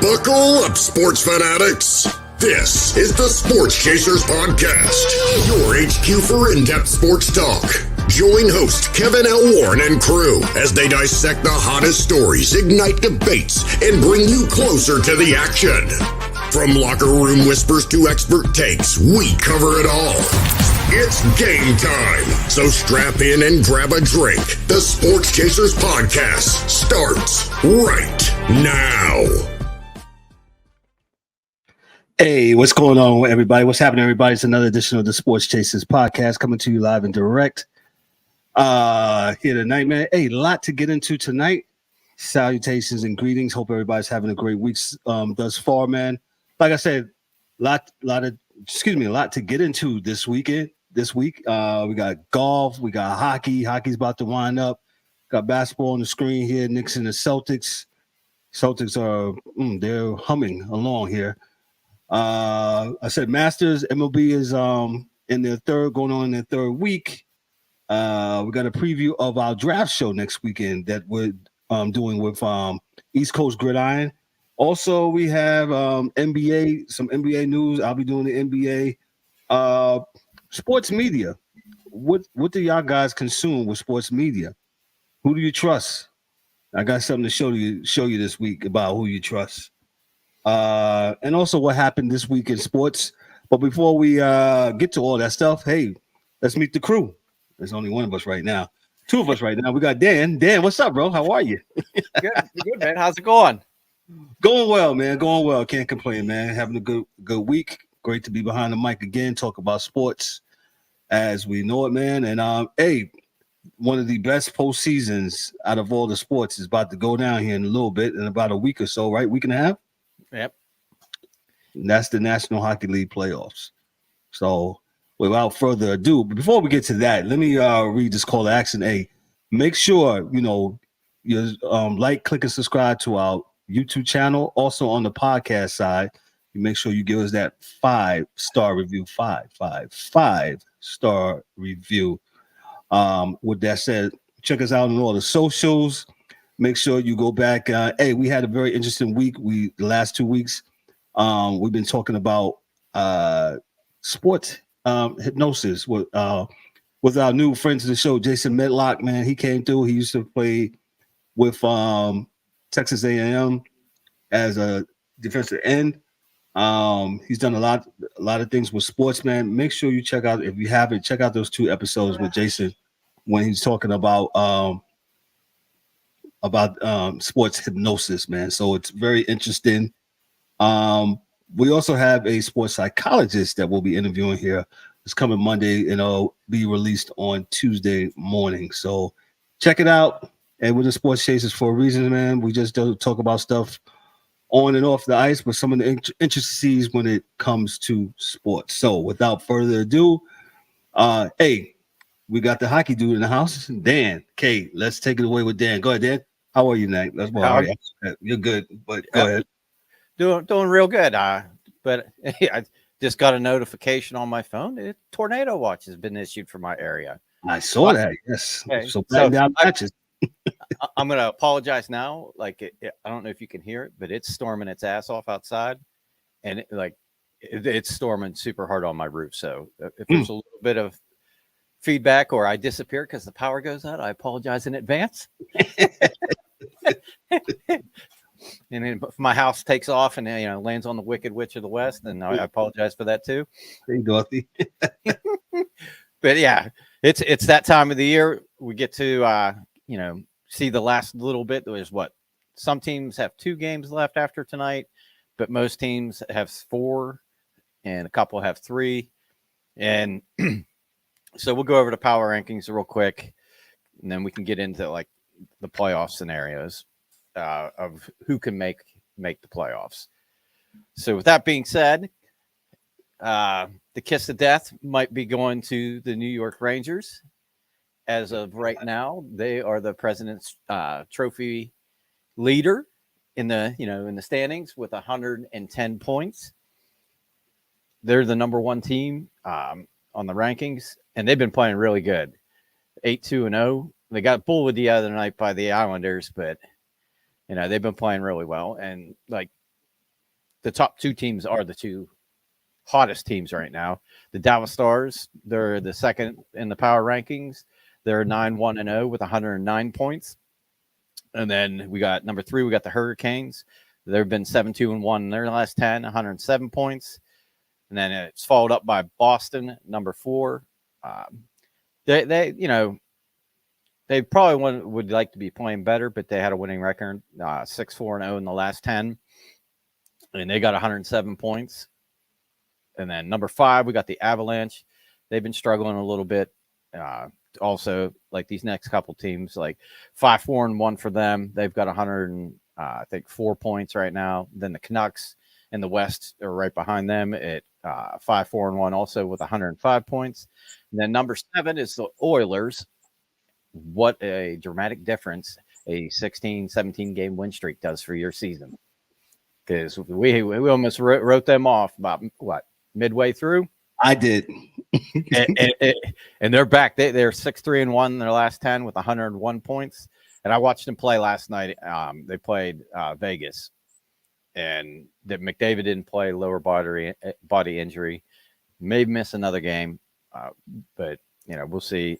Buckle up, sports fanatics. This is the Sports Chasers Podcast, your HQ for in-depth sports talk. Join host Kevin L. Warren and crew as they dissect the hottest stories, ignite debates, and bring you closer to the action. From locker room whispers to expert takes, we cover it all. It's game time, so strap in and grab a drink. The Sports Chasers Podcast starts right now. Hey, what's going on, everybody? What's happening, everybody? It's another edition of the Sports Chasers Podcast coming to you live and direct here tonight, man. Hey, a lot to get into tonight. Salutations and greetings. Hope everybody's having a great week thus far, man. Like I said, a lot to get into this week. We got golf, we got hockey. Hockey's about to wind up. Got basketball on the screen here. Knicks and the Celtics. Celtics are they're humming along here. I said Masters MLB is in their third week. We got a preview of our draft show next weekend that we're doing with East Coast Gridiron. Also, we have NBA, some NBA news. I'll be doing the NBA. Sports media. What do y'all guys consume with sports media? Who do you trust? I got something to show you this week about who you trust. And also what happened this week in sports. But before we get to all that stuff, hey, let's meet the crew. There's only one of us right now. Two of us right now. We got Dan. Dan, what's up, bro? How are you? Good, man. How's it going? Going well, man. Going well. Can't complain, man. Having a good week. Great to be behind the mic again, talk about sports as we know it, man. And hey, one of the best postseasons out of all the sports is about to go down here in a little bit, in about a week or so, right? Week and a half? Yep. And that's the National Hockey League playoffs. So without further ado, but before we get to that, let me read this call to action. Hey, make sure, you like, click, and subscribe to our YouTube channel. Also on the podcast side, you make sure you give us that 5-star review, 5-star review. With that said, check us out on all the socials. Make sure you go back. Hey, we had a very interesting week. The last 2 weeks, we've been talking about sports hypnosis with our new friends of the show, Jason Medlock. Man, he came through. He used to play with Texas A&M as a defensive end. He's done a lot of things with sports, man. Make sure you check out, if you haven't, check out those 2 episodes with Jason when he's talking about sports hypnosis, man. So it's very interesting. We also have a sports psychologist that we'll be interviewing here. It's coming Monday and it'll be released on Tuesday morning. So check it out. And we're the Sports Chasers for a reason, man. We just don't talk about stuff on and off the ice, but some of the intricacies when it comes to sports. So without further ado, hey, we got the hockey dude in the house, Dan. Okay, let's take it away with Dan. Go ahead, Dan. How are you, Nate? You're good, but go ahead. Doing real good. But I just got a notification on my phone. A tornado watch has been issued for my area. I saw that. Yes. Okay. So down patches. I'm going to apologize now. Like, I don't know if you can hear it, but it's storming its ass off outside, and it's storming super hard on my roof. So if there's a little bit of feedback or I disappear because the power goes out, I apologize in advance. And then if my house takes off and lands on the Wicked Witch of the West, then I apologize for that too. Hey, Dorothy. But yeah, it's that time of the year. We get to see the last little bit. There's some teams have 2 games left after tonight, but most teams have 4 and a couple have 3. And so we'll go over the power rankings real quick, and then we can get into the playoff scenarios of who can make the playoffs. So with that being said, the kiss of death might be going to the New York Rangers. As of right now, they are the President's Trophy leader in the standings with 110 points. They're the number 1 team on the rankings, and they've been playing really good. 8-2-0. They got bullied the other night by the Islanders, but they've been playing really well. And the top two teams are the two hottest teams right now. The Dallas Stars, they're the second in the power rankings. They're 9-1-0 with 109 points. And then we got number 3, we got the Hurricanes. They've been 7-2-1 in their last 10, 107 points. And then it's followed up by Boston, number 4. They probably would like to be playing better, but they had a winning record, 6-4-0 in the last 10. And they got 107 points. And then number 5, we got the Avalanche. They've been struggling a little bit. Also, like these next couple teams, like 5-4-1 for them. They've got 4 points right now. Then the Canucks in the West are right behind them at 5-4-1, also with 105 points. And then number 7 is the Oilers. What a dramatic difference a 16, 17 game win streak does for your season. Because we almost wrote them off about midway through. I did. and they're back. They're 6-3-1 in their last 10 with 101 points. And I watched them play last night. They played Vegas, and that McDavid didn't play, lower body injury, may miss another game, but we'll see.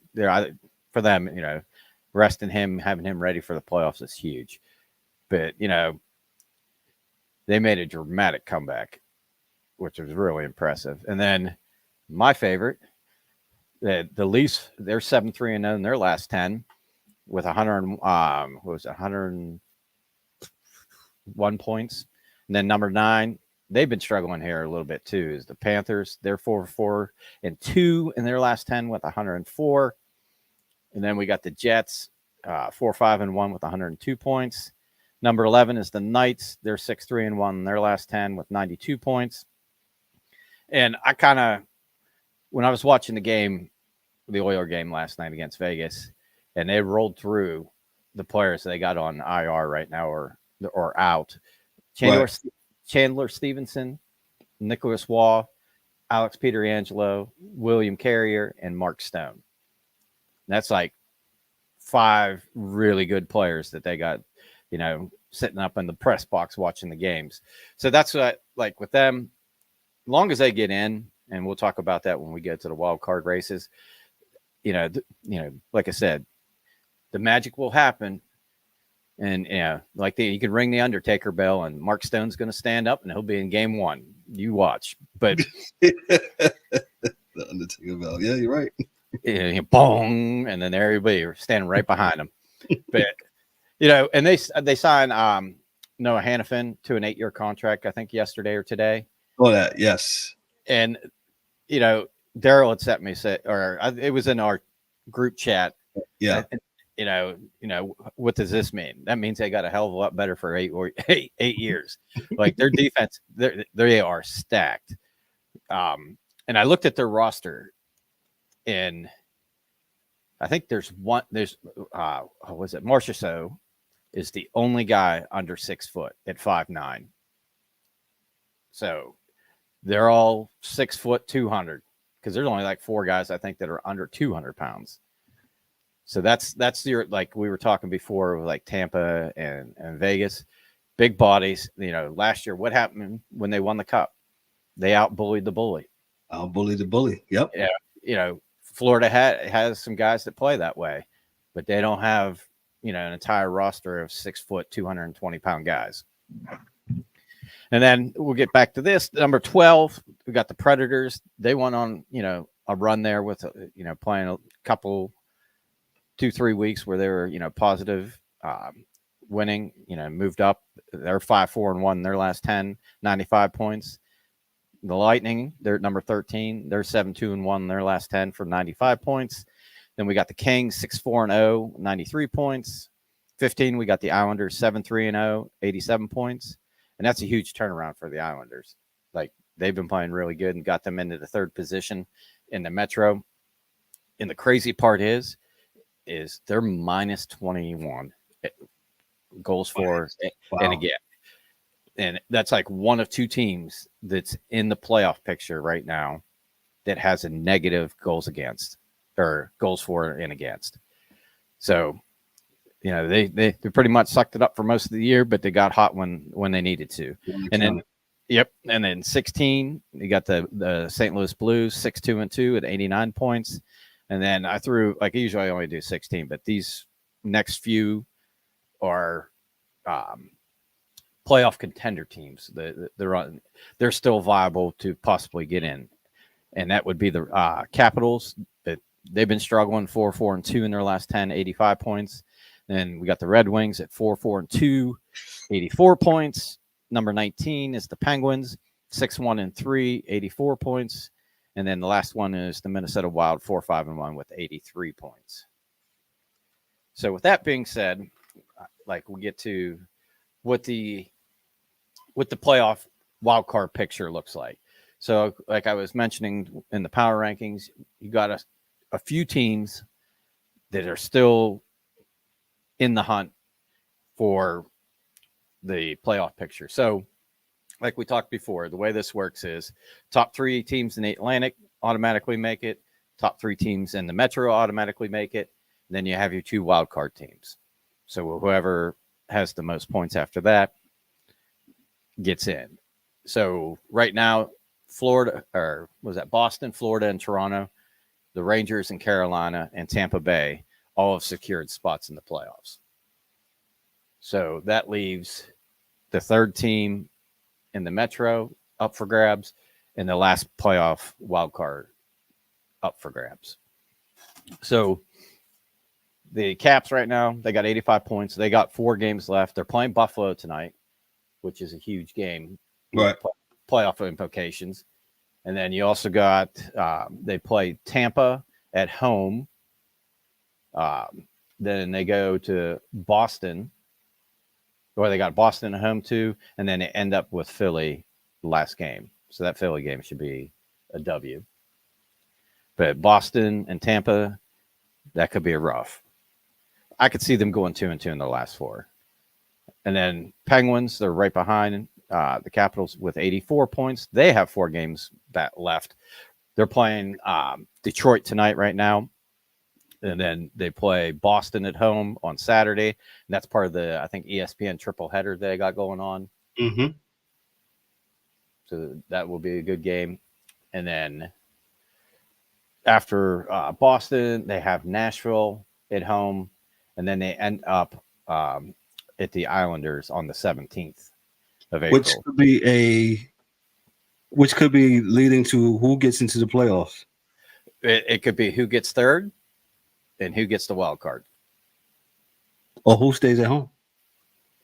For them, resting him, having him ready for the playoffs is huge. But they made a dramatic comeback, which was really impressive. And then my favorite, the Leafs, they're 7-3-0 in their last 10 with 101 points. And then number 9, they've been struggling here a little bit too, is the Panthers. They're 4-4-2 in their last 10 with 104. And then we got the Jets, 4-5-1 with 102 points. Number 11 is the Knights. They're 6-3-1 in their last 10 with 92 points. And when I was watching the Oiler game last night against Vegas, and they rolled through the players they got on IR right now or out. Chandler Stevenson, Nicholas Waugh, Alex Pietrangelo, William Carrier, and Mark Stone. That's like 5 really good players that they got, sitting up in the press box watching the games. So that's what, like with them, as long as they get in, and we'll talk about that when we get to the wild card races, like I said, the magic will happen. And, you can ring the Undertaker bell and Mark Stone's going to stand up and he'll be in game 1. You watch. But the Undertaker bell. Yeah, you're right. Boom, and then everybody are standing right behind him. But and they signed Noah Hannafin to an 8-year contract, I think yesterday or today. Oh, that yes. And Daryl had sent me it was in our group chat. Yeah. What does this mean? That means they got a hell of a lot better for 8 years. Like their defense, they are stacked. And I looked at their roster. And I think was it Marchessault is the only guy under 6 foot at 5'9". So they're all 6 foot 200 because there's only like 4 guys I think that are under 200 pounds. So that's your, like we were talking before with like Tampa and Vegas, big bodies. Last year, what happened when they won the cup? They outbullied the bully. Outbullied the bully. Yep. Yeah. Florida has some guys that play that way, but they don't have, an entire roster of 6 foot, 220 pound guys. And then we'll get back to this. Number 12, we got the Predators. They went on, a run there with, playing a couple, 2-3 weeks where they were, positive, winning, moved up. They're 5-4-1 in their last 10, 95 points. The Lightning, they're at number 13. They're 7-2-1 in their last 10 for 95 points. Then we got the Kings, 6-4-0, 93 points. 15, we got the Islanders, 7-3-0, 87 points. And that's a huge turnaround for the Islanders. Like, they've been playing really good and got them into the 3rd position in the Metro. And the crazy part is they're minus 21 goals for and again. And that's like one of 2 teams that's in the playoff picture right now that has a negative goals against or goals for and against. So, they pretty much sucked it up for most of the year, but they got hot when they needed to. And then Yep. And then 16, you got the St. Louis Blues, 6-2-2 at 89 points. And then I threw, like usually I only do 16, but these next few are playoff contender teams. They're still viable to possibly get in. And that would be the Capitals. That they've been struggling 4-4-2 in their last 10, 85 points. Then we got the Red Wings at 4-4-2, 84 points. Number 19 is the Penguins, 6-1-3, 84 points. And then the last one is the Minnesota Wild, 4-5-1 with 83 points. So with that being said, like we get to what the playoff wild card picture looks like. So like I was mentioning in the power rankings, you got a few teams that are still in the hunt for the playoff picture. So like we talked before, the way this works is top 3 teams in the Atlantic automatically make it. Top 3 teams in the Metro automatically make it. Then you have your 2 wild card teams. So whoever has the most points after that gets in. So right now, Boston, Florida, and Toronto, the Rangers and Carolina and Tampa Bay all have secured spots in the playoffs. So that leaves the 3rd team in the Metro up for grabs and the last playoff wild card up for grabs. So the Caps right now, they got 85 points. They got 4 games left. They're playing Buffalo tonight, which is a huge game. Right. Playoff implications. And then you also got, they play Tampa at home. Then they go to Boston, or they got Boston at home too. And then they end up with Philly the last game. So that Philly game should be a W. But Boston and Tampa, that could be a rough. I could see them going 2-2 in the last 4. And then Penguins, they're right behind the Capitals with 84 points. They have 4 games left. They're playing Detroit tonight right now. And then they play Boston at home on Saturday. And that's part of the, I think, ESPN triple header they got going on. Mm-hmm. So that will be a good game. And then after Boston, they have Nashville at home. And then they end up at the Islanders on the 17th of April. Which could be leading to who gets into the playoffs. It could be who gets 3rd and who gets the wild card. Or who stays at home.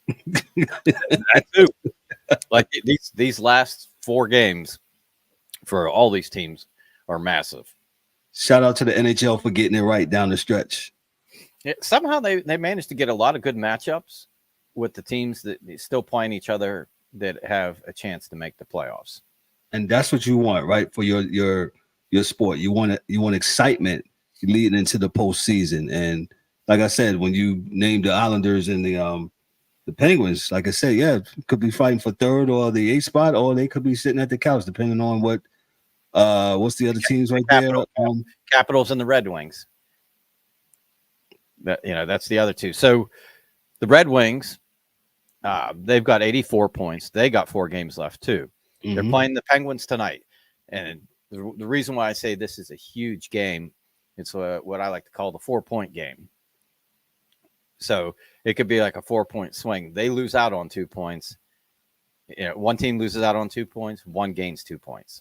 That too. Like these last 4 games for all these teams are massive. Shout out to the NHL for getting it right down the stretch. Yeah, somehow they managed to get a lot of good matchups with the teams that still playing each other that have a chance to make the playoffs. And that's what you want, right? For your sport. You want excitement leading into the postseason. And like I said, when you named the Islanders and the Penguins, like I said, yeah, could be fighting for 3rd or the 8th spot, or they could be sitting at the couch, depending on what's the other teams right there. Capitals and the Red Wings. That's the other 2. So the Red Wings, they've got 84 points. They got 4 games left too. Mm-hmm. They're playing the Penguins tonight. And the reason why I say this is a huge game, it's what I like to call the 4-point game. So it could be like a 4-point swing. They lose out on 2 points. One team loses out on 2 points. One gains 2 points.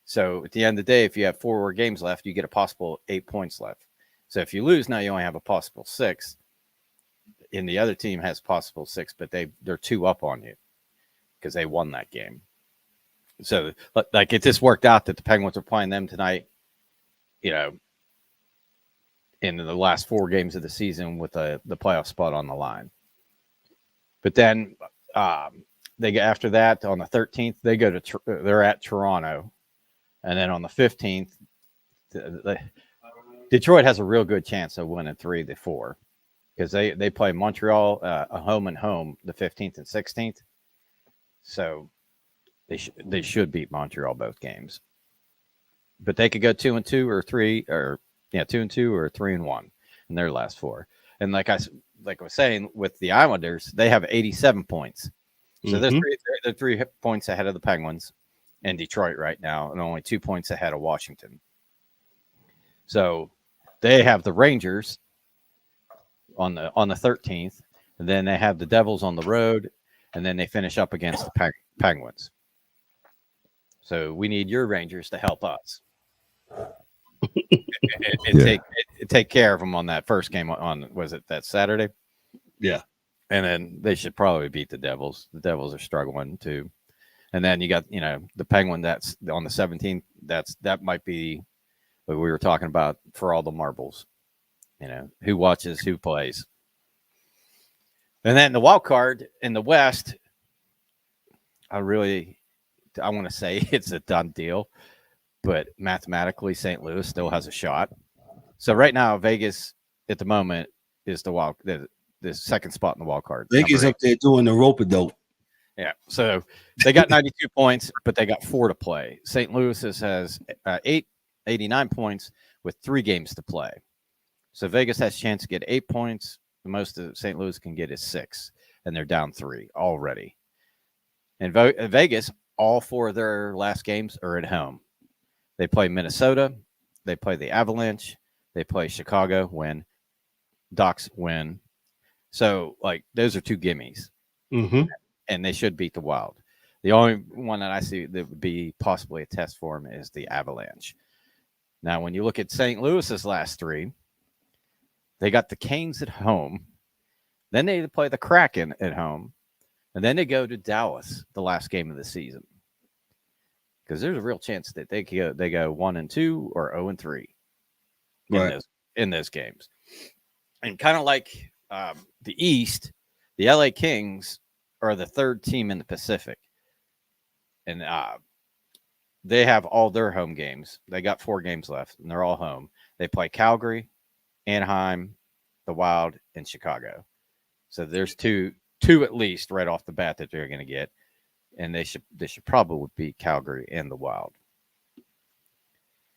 So at the end of the day, if you have 4 more games left, you get a possible 8 points left. So if you lose, now you only have a possible 6. And the other team has possible 6, but they're 2 up on you because they won that game. So like it just worked out that the Penguins are playing them tonight, in the last 4 games of the season with the playoff spot on the line. But then after that on the 13th, they go to they're at Toronto, and then on the 15th, Detroit has a real good chance of winning 3 of the 4 because they play Montreal a home and home the 15th and 16th. So they should beat Montreal both games. But they could go 2-2 or 3 or 2-2 or 3-1 in their last 4. And like I was saying with the Islanders, they have 87 points. So they're 3 points ahead of the Penguins and Detroit right now, and only 2 points ahead of Washington. So they have the Rangers on the 13th, and then they have the Devils on the road, and then they finish up against the Penguins. So we need your Rangers to help us and take care of them on that first game on, was it that Saturday? Yeah. And then they should probably beat the Devils. The Devils are struggling too. And then you got, the Penguin that's on the 17th. That might be what we were talking about for all the marbles. Who watches, who plays. And then the wild card in the West, I want to say it's a done deal, but mathematically St. Louis still has a shot. So right now, Vegas at the moment is the second spot in the wild card. Vegas up there doing the rope-a-dope. Yeah, so they got 92 points, but they got 4 to play. St. Louis has 89 points with 3 games to play. So Vegas has a chance to get 8 points. The most that St. Louis can get is 6, and they're down 3 already. And Vegas, all 4 of their last games are at home. They play Minnesota, they play the Avalanche, they play Chicago, win, Ducks, win. So, those are 2 gimmies. Mm-hmm. And they should beat the Wild. The only one that I see that would be possibly a test for them is the Avalanche. Now, when you look at St. Louis's last 3, they got the Canes at home. Then they play the Kraken at home. And then they go to Dallas, the last game of the season. Because there's a real chance that they go 1-2 or 0-3 in those games. And kind of like the East, the LA Kings are the 3rd team in the Pacific. And they have all their home games. They got 4 games left, and they're all home. They play Calgary, Anaheim, the Wild, and Chicago. So there's two at least right off the bat that they're going to get, and they should probably beat Calgary and the Wild.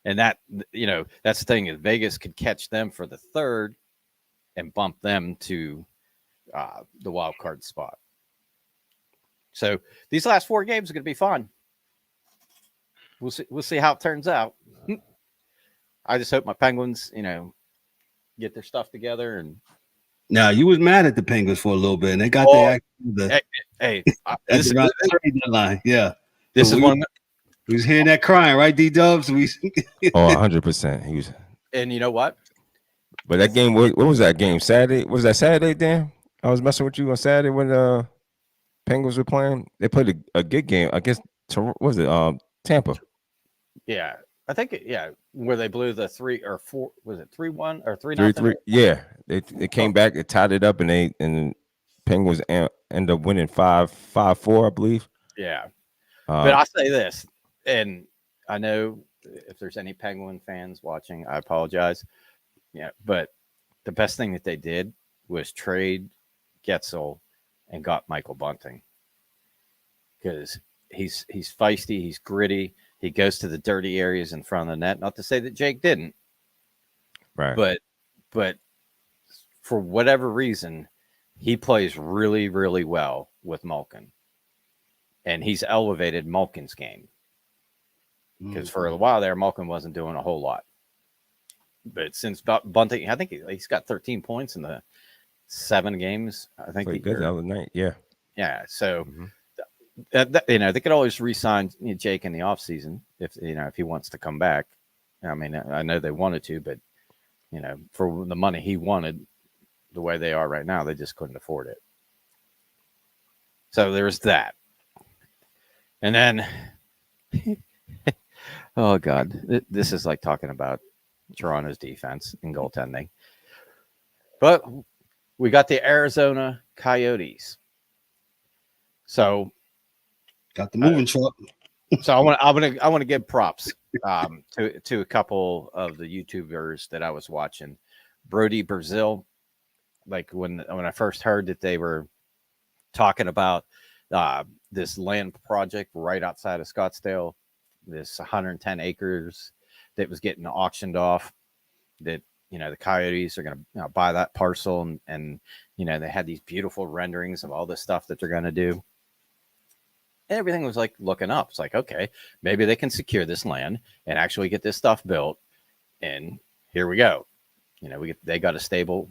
And that that's the thing is Vegas could catch them for the 3rd and bump them to the wild card spot. So these last 4 games are going to be fun. We'll see how it turns out. I just hope my Penguins, get their stuff together. And now you was mad at the Penguins for a little bit, and they got this deadline. Yeah, this is one. We was hearing that crying, right, D-Dubs? 100%. He was. And you know what? But that game, what was that game? Saturday? Was that Saturday, Dan? I was messing with you on Saturday when Penguins were playing. They played a good game against. What was it? Tampa. Yeah, I think where they blew the 3 or 4. Was it 3-1 or 3-0? 3-3. Yeah, they came back. They tied it up, and Penguins end up winning 5-4, I believe. Yeah, but I'll say this, and I know if there's any Penguin fans watching, I apologize. Yeah, but the best thing that they did was trade Getzel and got Michael Bunting, because he's feisty, he's gritty, he goes to the dirty areas in front of the net. Not to say that Jake didn't, right? But for whatever reason, he plays really, really well with Malkin, and he's elevated Malkin's game. Because for a while there, Malkin wasn't doing a whole lot. But since Bunting, I think he's got 13 points in the 7 games. I think he did the other night. Yeah. Yeah. So, they could always re-sign Jake in the offseason if he wants to come back. I mean, I know they wanted to, but for the money he wanted, the way they are right now, they just couldn't afford it. So there's that. And then, oh God, this is like talking about Toronto's defense and goaltending. But we got the Arizona Coyotes. So got the moving truck. So I want to give props to a couple of the YouTubers that I was watching. Brody Brazil, like when I first heard that they were talking about this land project right outside of Scottsdale, this 110 acres that was getting auctioned off, that the Coyotes are going to buy that parcel, and they had these beautiful renderings of all the stuff that they're going to do. everything was like looking up. It's like, okay, maybe they can secure this land and actually get this stuff built. And here we go. They got a stable,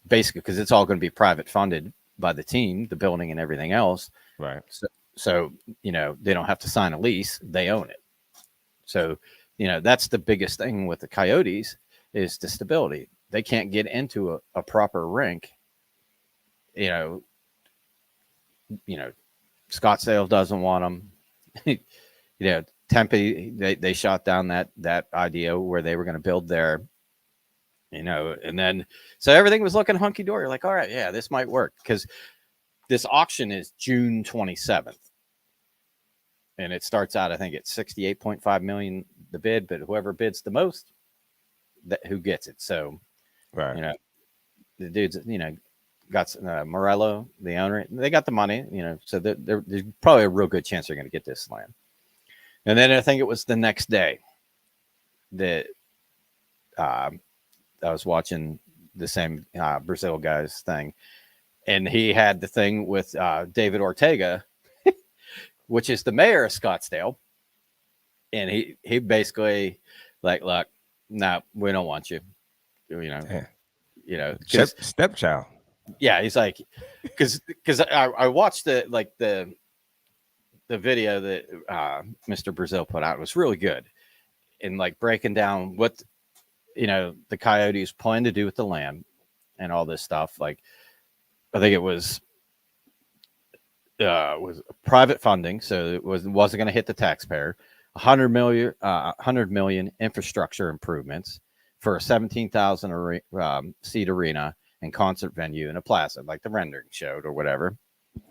basically, because it's all going to be private funded by the team, the building and everything else. Right. So they don't have to sign a lease. They own it. So, that's the biggest thing with the Coyotes is the stability. They can't get into a proper rink. Scottsdale doesn't want them. Tempe, they shot down that idea where they were going to build their, and then so everything was looking hunky dory. Like, all right, yeah, this might work because this auction is June 27th, and it starts out, I think, at $68.5 million the bid, but whoever bids the most, who gets it. So, right, the dudes, got Morello, the owner, they got the money, so there's probably a real good chance they're going to get this land. And then I think it was the next day that I was watching the same Brazil guy's thing, and he had the thing with David Ortega, which is the mayor of Scottsdale, and he basically like, look, no, we don't want you, stepchild. Yeah, he's like, because I watched the video that Mr. Brazil put out. It was really good, and like breaking down what the Coyotes plan to do with the land and all this stuff. Like, I think it was private funding, so it wasn't going to hit the taxpayer. 100 million infrastructure improvements for a 17,000 seat arena and concert venue in a plaza, like the rendering showed or whatever.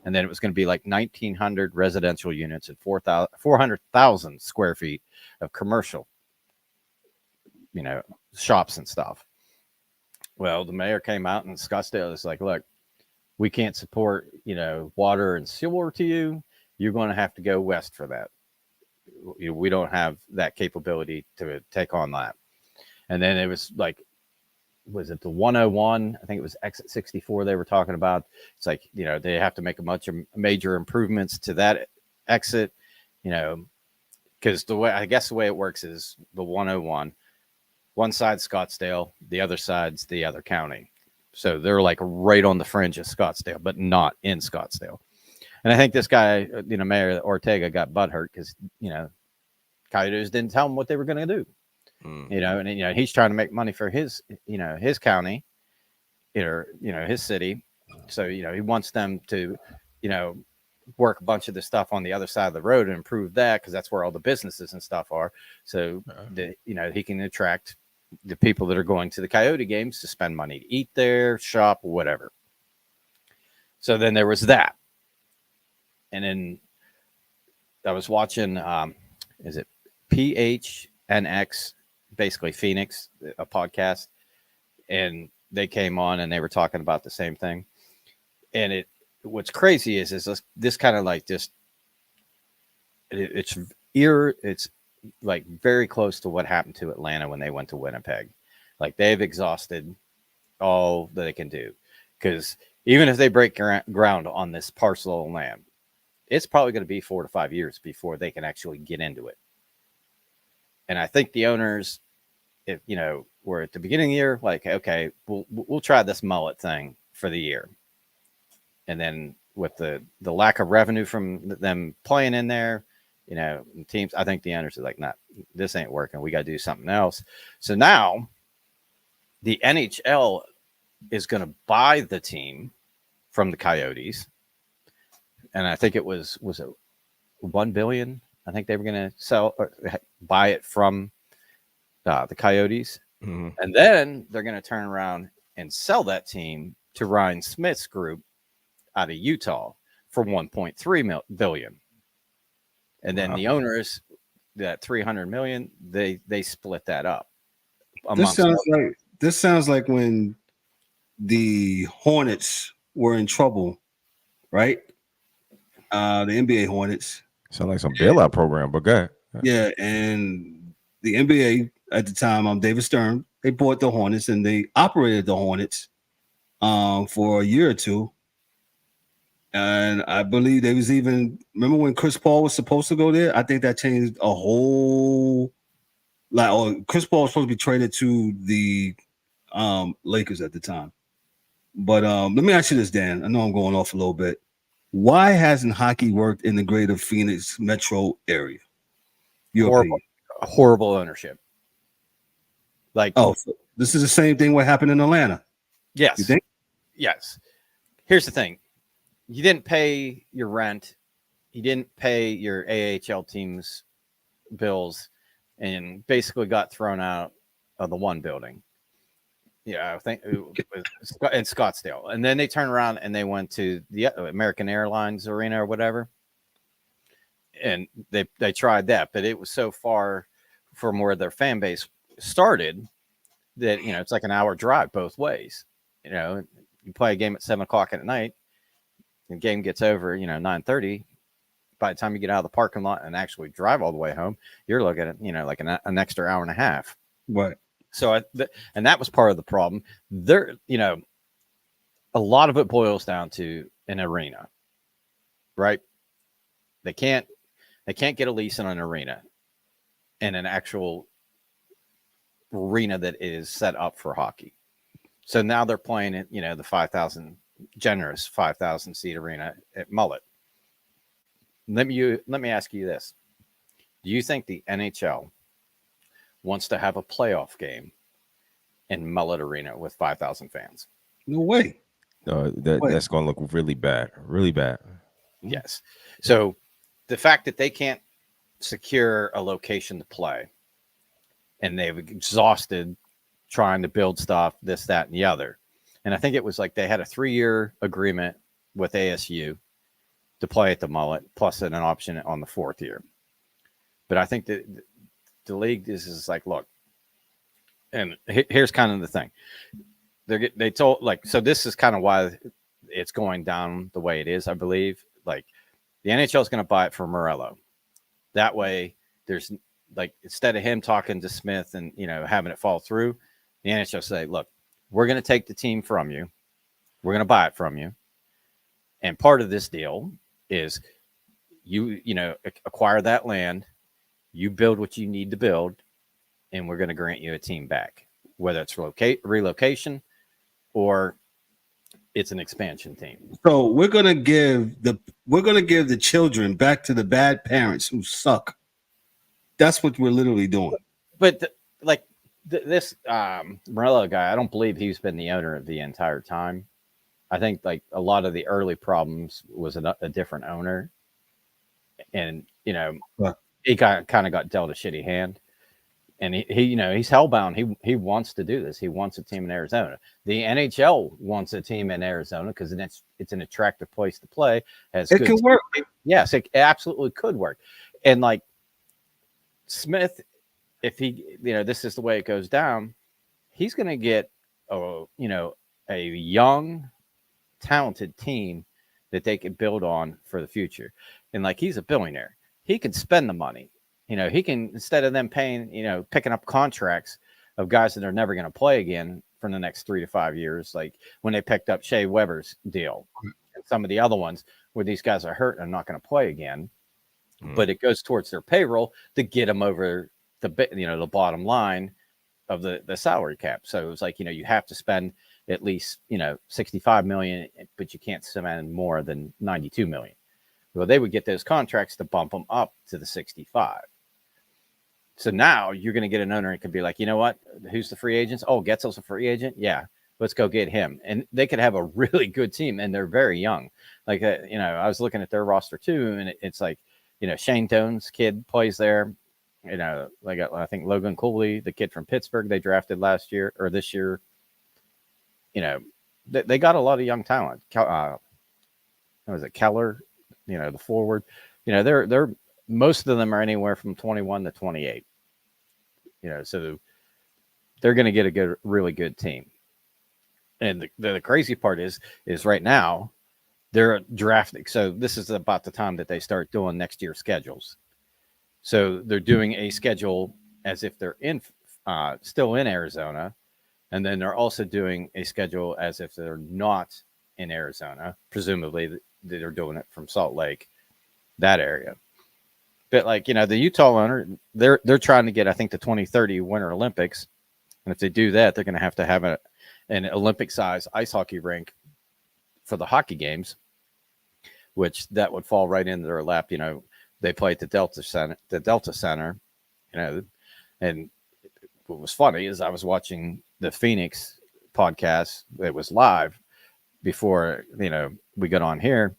And then it was going to be like 1,900 residential units and 400,000 square feet of commercial, shops and stuff. Well, the mayor came out and Scottsdale is like, look, we can't support, water and sewer to you. You're going to have to go west for that. We don't have that capability to take on that. And then it was like, was it the 101? I think it was exit 64 they were talking about. It's like, they have to make a bunch of major improvements to that exit, because the way it works is the 101, one side Scottsdale, the other side's the other county. So they're like right on the fringe of Scottsdale, but not in Scottsdale. And I think this guy, Mayor Ortega got butthurt because, Coyotes didn't tell him what they were going to do. And he's trying to make money for his county, his city. So, he wants them to, work a bunch of the stuff on the other side of the road and improve that because that's where all the businesses and stuff are. So, he can attract the people that are going to the Coyote games to spend money to eat there, shop, whatever. So then there was that. And then I was watching, is it PHNX? Basically Phoenix, a podcast, and they came on and they were talking about the same thing. And what's crazy is this kind of like this, it's like very close to what happened to Atlanta when they went to Winnipeg. Like they've exhausted all that they can do, because even if they break ground on this parcel of land, it's probably going to be 4 to 5 years before they can actually get into it. And I think the owners, if were at the beginning of the year, like, okay, we'll try this mullet thing for the year. And then with the lack of revenue from them playing in there, teams, I think the owners are like, nah, this ain't working. We got to do something else. So now the NHL is going to buy the team from the Coyotes. And I think was it $1 billion? I think they were going to buy it from the Coyotes. Mm-hmm. And then they're going to turn around and sell that team to Ryan Smith's group out of Utah for $1.3 billion. And then the owners, that $300 million, they split that up. This sounds like when the Hornets were in trouble, right? The NBA Hornets. Sound like some bailout program, but go ahead. Yeah, and the NBA at the time, David Stern, they bought the Hornets and they operated the Hornets for a year or two. And I believe they was even remember when Chris Paul was supposed to go there. I think that changed a whole like. Oh, Chris Paul was supposed to be traded to the Lakers at the time. But let me ask you this, Dan. I know I'm going off a little bit. Why hasn't hockey worked in the greater Phoenix metro area? Your opinion. Horrible ownership. Like, oh, so this is the same thing what happened in Atlanta. Yes. You think? Yes. Here's the thing. You didn't pay your rent. You didn't pay your AHL team's bills and basically got thrown out of the one building. Yeah, I think it was in Scottsdale. And then they turned around and they went to the American Airlines Arena or whatever. And they tried that, but it was so far from where their fan base started that, it's like an hour drive both ways. You play a game at 7:00 at night, the game gets over, 9:30. By the time you get out of the parking lot and actually drive all the way home, you're looking at, like an extra hour and a half. Right. So, and that was part of the problem. There, a lot of it boils down to an arena, right? They can't get a lease on an arena and an actual arena that is set up for hockey. So now they're playing at, the generous 5,000 seat arena at Mullet. Let me ask you this. Do you think the NHL wants to have a playoff game in Mullet Arena with 5,000 fans? No way. That's going to look really bad. Really bad. Yes. So the fact that they can't secure a location to play and they've exhausted trying to build stuff, this, that, and the other. And I think it was like they had a 3-year agreement with ASU to play at the Mullet, plus an option on the 4th year. But I think that the league is like, look, and here's kind of the thing. They told, like, so this is kind of why it's going down the way it is, I believe. Like, the NHL is going to buy it from Morello. That way, there's, like, instead of him talking to Smith and, having it fall through, the NHL say, look, we're going to take the team from you. We're going to buy it from you. And part of this deal is you acquire that land, you build what you need to build, and we're going to grant you a team back, whether it's relocation or it's an expansion team. So we're gonna give the children back to the bad parents who suck. That's what we're literally doing. But this Morello guy, I don't believe he's been the owner the entire time. I think like a lot of the early problems was a different owner, and he kind of got dealt a shitty hand, and he he's hellbound. He wants to do this. He wants a team in Arizona. The NHL wants a team in Arizona because it's an attractive place to play. It can work. Yes, it absolutely could work. And like Smith, if he this is the way it goes down, he's going to get a young, talented team that they can build on for the future. And like, he's a billionaire. He can spend the money. He can, instead of them paying, picking up contracts of guys that are never going to play again for the next 3 to 5 years, like when they picked up Shea Weber's deal and some of the other ones where these guys are hurt and not going to play again. But it goes towards their payroll to get them over the bottom line of the salary cap. So it was like, you have to spend at least, $65 million, but you can't spend more than $92 million. Well, they would get those contracts to bump them up to the 65. So now you're going to get an owner and could be like, you know what? Who's the free agents? Oh, Getzel's a free agent. Yeah, let's go get him. And they could have a really good team, and they're very young. Like, I was looking at their roster too, and it's like, Shane Doan's kid plays there. I think Logan Cooley, the kid from Pittsburgh, they drafted last year or this year. They got a lot of young talent. Was it Keller? The forward. They're most of them are anywhere from 21 to 28. So they're going to get a really good team. And the crazy part is right now they're drafting. So this is about the time that they start doing next year's schedules. So they're doing a schedule as if they're still in Arizona. And then they're also doing a schedule as if they're not in Arizona. Presumably they're doing it from Salt Lake, that area. But like, the Utah owner, they're trying to get, I think, the 2030 Winter Olympics. And if they do that, they're going to have an Olympic size ice hockey rink for the hockey games, which that would fall right into their lap. They play at the Delta Center, and what was funny is I was watching the Phoenix podcast. It was live before, we got on here.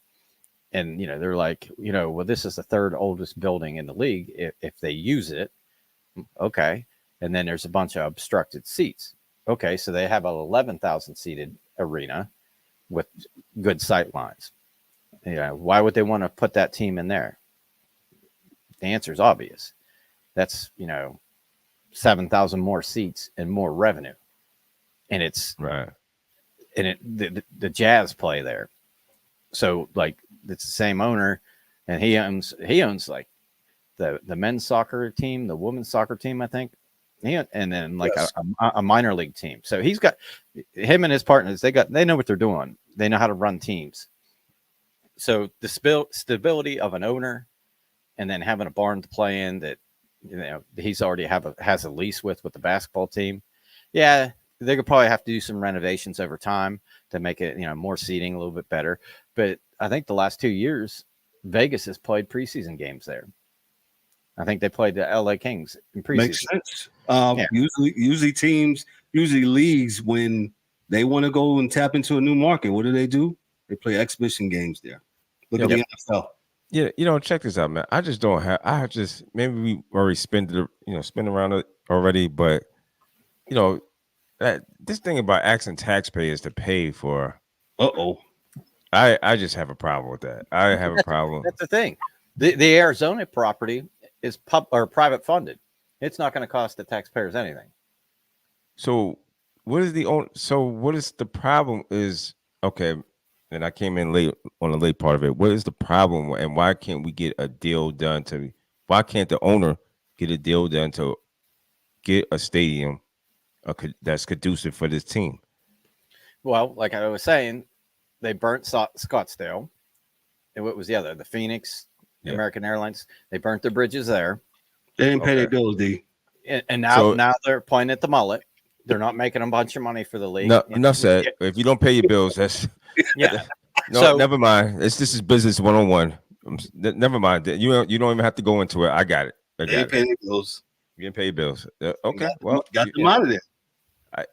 And, they're like, well, this is the third oldest building in the league. If they use it, okay. And then there's a bunch of obstructed seats. Okay, so they have an 11,000 seated arena with good sight lines. Why would they want to put that team in there? The answer is obvious. That's, 7,000 more seats and more revenue. And it's right. And the Jazz play there. So like, it's the same owner, and he owns like the men's soccer team, the women's soccer team, I think. And then like a minor league team. So he's got him and his partners. They know what they're doing. They know how to run teams. So the stability of an owner, and then having a barn to play in that, he's already has a lease with the basketball team. Yeah, they could probably have to do some renovations over time to make it, more seating, a little bit better. But I think the last 2 years, Vegas has played preseason games there. I think they played the LA Kings in preseason. Makes sense. Usually leagues, when they want to go and tap into a new market, what do? They play exhibition games there. Look at the NFL. Yeah, check this out, man. I just don't have. Maybe we already spin around it already, but this thing about asking taxpayers to pay for. I just have a problem with that. I have a problem. That's the thing. The Arizona property is private funded. It's not going to cost the taxpayers anything. So what is the problem is, okay, and I came in late on the late part of it. What is the problem, and why can't we get a deal done why can't the owner get a deal done to get a stadium that's conducive for this team? Well, like I was saying, they burnt Scottsdale. And what was the other? The Phoenix, American Airlines. They burnt their bridges there. They didn't pay their bills, D. And now they're playing at the Mullet. They're not making a bunch of money for the league. No, enough said. If you don't pay your bills, that's no. Never mind. This is business 101. Never mind. You don't even have to go into it. I got it. They didn't pay their bills. You didn't pay your bills. Okay. Got them out of there.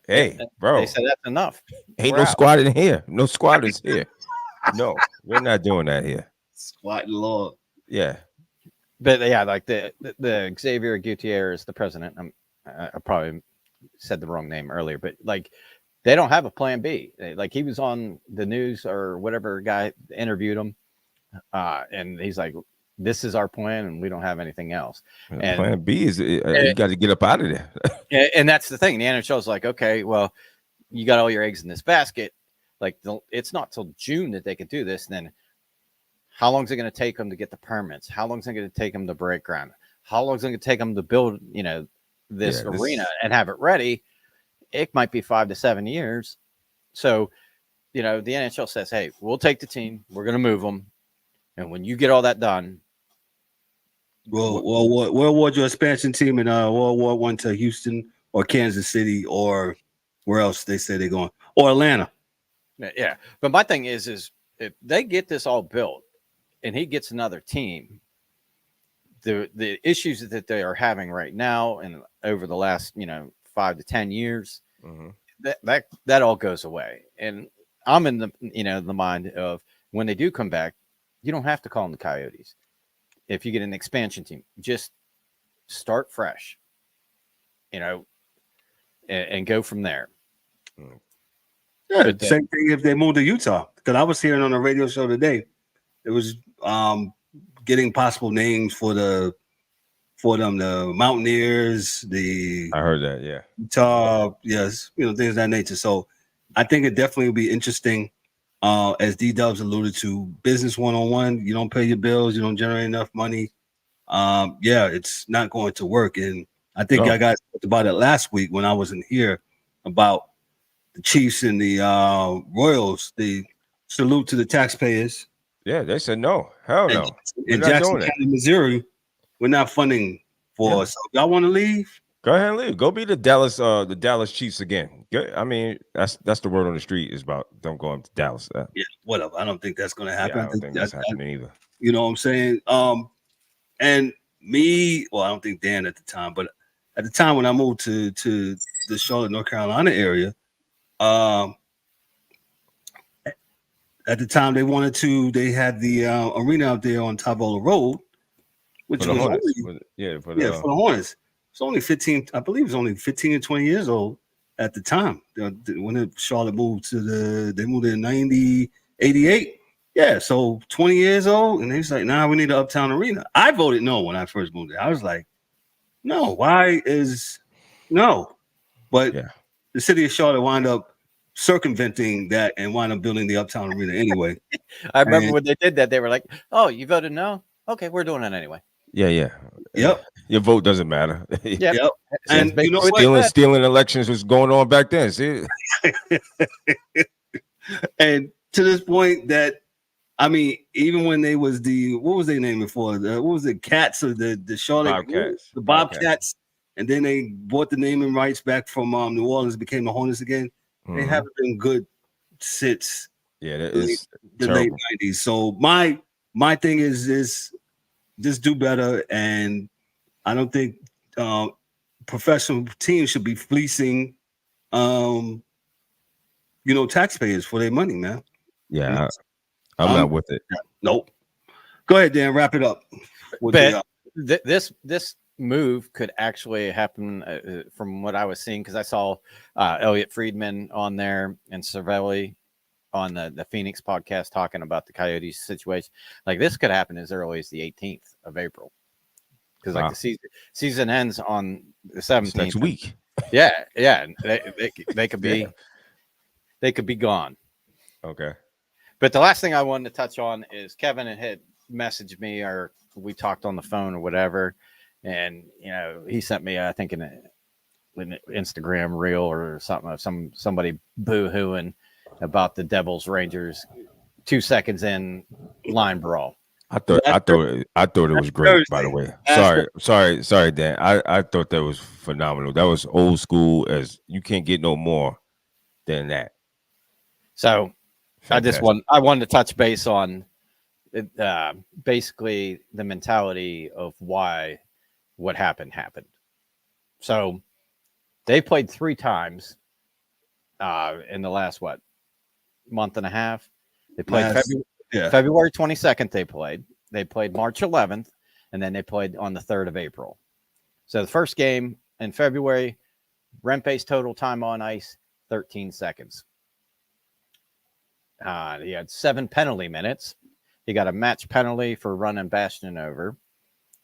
Hey, bro. They said that's enough. Ain't no squad in here. No squatters here. No, we're not doing that here. Squatting law. Yeah. But yeah, like the Xavier Gutierrez, the president. I probably said the wrong name earlier, but like they don't have a plan B. Like he was on the news or whatever guy interviewed him, and he's like, "This is our plan, and we don't have anything else." And plan B is you got to get up out of there. And that's the thing. The NHL is like, okay, well, you got all your eggs in this basket. Like it's not till June that they could do this. And then how long is it going to take them to get the permits? How long is it going to take them to break ground? How long is it going to take them to build, this arena and have it ready? It might be 5 to 7 years. So, the NHL says, hey, we'll take the team. We're going to move them. And when you get all that done. We'll award your expansion team in World War I to Houston or Kansas City or where else they say they're going, or Atlanta. Yeah. But my thing is if they get this all built and he gets another team, the issues that they are having right now and over the last, 5 to 10 years, that all goes away. And I'm in the mind of when they do come back, you don't have to call them the Coyotes. If you get an expansion team, just start fresh, and go from there. Yeah, same thing if they move to Utah. Because I was hearing on a radio show today, it was getting possible names for them, the Mountaineers, I heard that, yeah. Utah, yes, things of that nature. So I think it definitely will be interesting. As D-Dubs alluded to, business 101, you don't pay your bills, you don't generate enough money. It's not going to work. And I think I guys talked about it last week when I wasn't here about the Chiefs and the Royals. salute to the taxpayers. Yeah, they said no. Hell no. In Jackson County, Missouri, we're not funding for. So if y'all want to leave, go ahead and leave. Go be the Dallas Chiefs again. I mean, that's the word on the street is about them going to Dallas. Yeah, whatever. I don't think that's going to happen. Yeah, I don't think that's happening either. You know what I'm saying? And me, well, I don't think Dan at the time, but at the time when I moved to the Charlotte, North Carolina area, at the time they had the arena out there on Tavola Road, which was only, for the Hornets. It's only 15, I believe it was only 15 and 20 years old at the time. When Charlotte moved they moved in 88. Yeah, so 20 years old, and they was like, nah, we need an uptown arena. I voted no when I first moved there. I was like, no, but the city of Charlotte wound up circumventing that and wound up building the uptown arena anyway. I remember when they did that, they were like, oh, you voted no? Okay, we're doing it anyway. Yeah. Yep. Your vote doesn't matter. Yep. And you know stealing elections was going on back then. See? And to this point that, I mean, even when they was what was they naming for? What was it? Cats or the Charlotte Bobcats. The Bobcats. And then they bought the naming rights back from New Orleans, became the Hornets again. They haven't been good since the late 90s. So my thing is just do better. And I don't think professional teams should be fleecing taxpayers for their money, man. Yeah. I'm not with it. Nope. Go ahead, Dan. Wrap it up. But this move could actually happen from what I was seeing, because I saw Elliot Friedman on there and Cervelli on the Phoenix podcast talking about the Coyotes situation. Like, this could happen as early as the 18th of April, because the season ends on the 17th next week. Yeah. They could be gone. Okay. But the last thing I wanted to touch on is Kevin had messaged me, or we talked on the phone or whatever. And, he sent me, I think, an Instagram reel or something of somebody boo-hooing about the Devils Rangers 2 seconds in line brawl. I thought it was great, Thursday. By the way. Sorry, Dan. I thought that was phenomenal. That was old school, as you can't get no more than that. So fantastic. I wanted to touch base on basically the mentality of why what happened. So they played 3 times in the last month and a half. They played February 22nd. They played March 11th, and then they played on the 3rd of April. So the first game in February, Rempe's total time on ice 13 seconds. He had 7 penalty minutes. He got a match penalty for running Bastion over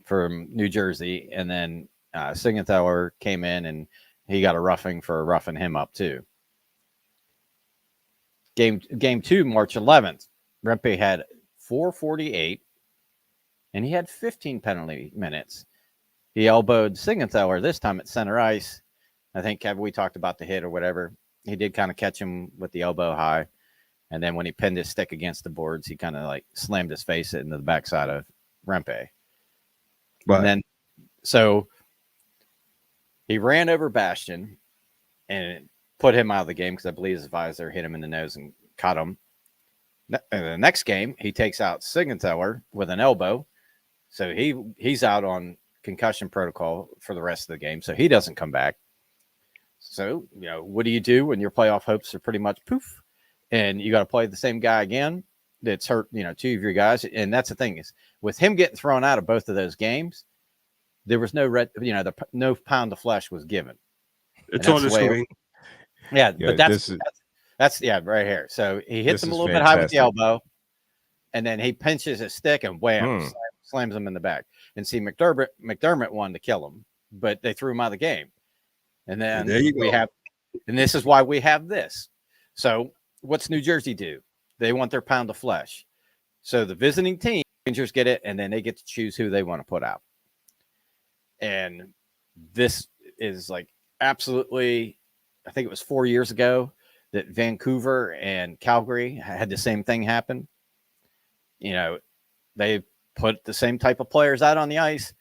from New Jersey, and then Siegenthaler came in and he got a roughing for roughing him up too. Game 2, March 11th, Rempe had 448, and he had 15 penalty minutes. He elbowed Siegenthaler this time at center ice. I think, Kevin, we talked about the hit or whatever. He did kind of catch him with the elbow high. And then when he pinned his stick against the boards, he kind of like slammed his face into the backside of Rempe. Right. And then, so he ran over Bastion and put him out of the game because I believe his visor hit him in the nose and caught him. In the next game, he takes out Siegenthaler with an elbow. So he's out on concussion protocol for the rest of the game. So he doesn't come back. So, what do you do when your playoff hopes are pretty much poof? And you got to play the same guy again that's hurt, 2 of your guys. And that's the thing is, with him getting thrown out of both of those games, there was no no pound of flesh was given. It's on the screen. Yeah, but that's right here. So he hits him a little bit high with the elbow, and then he pinches his stick and wham, slams him in the back. And see, McDermott wanted to kill him, but they threw him out of the game. And then and this is why we have this. So what's New Jersey do? They want their pound of flesh. So the visiting team, Rangers get it, and then they get to choose who they want to put out. And this is like absolutely, I think it was 4 years ago, that Vancouver and Calgary had the same thing happen. You know, they put the same type of players out on the ice,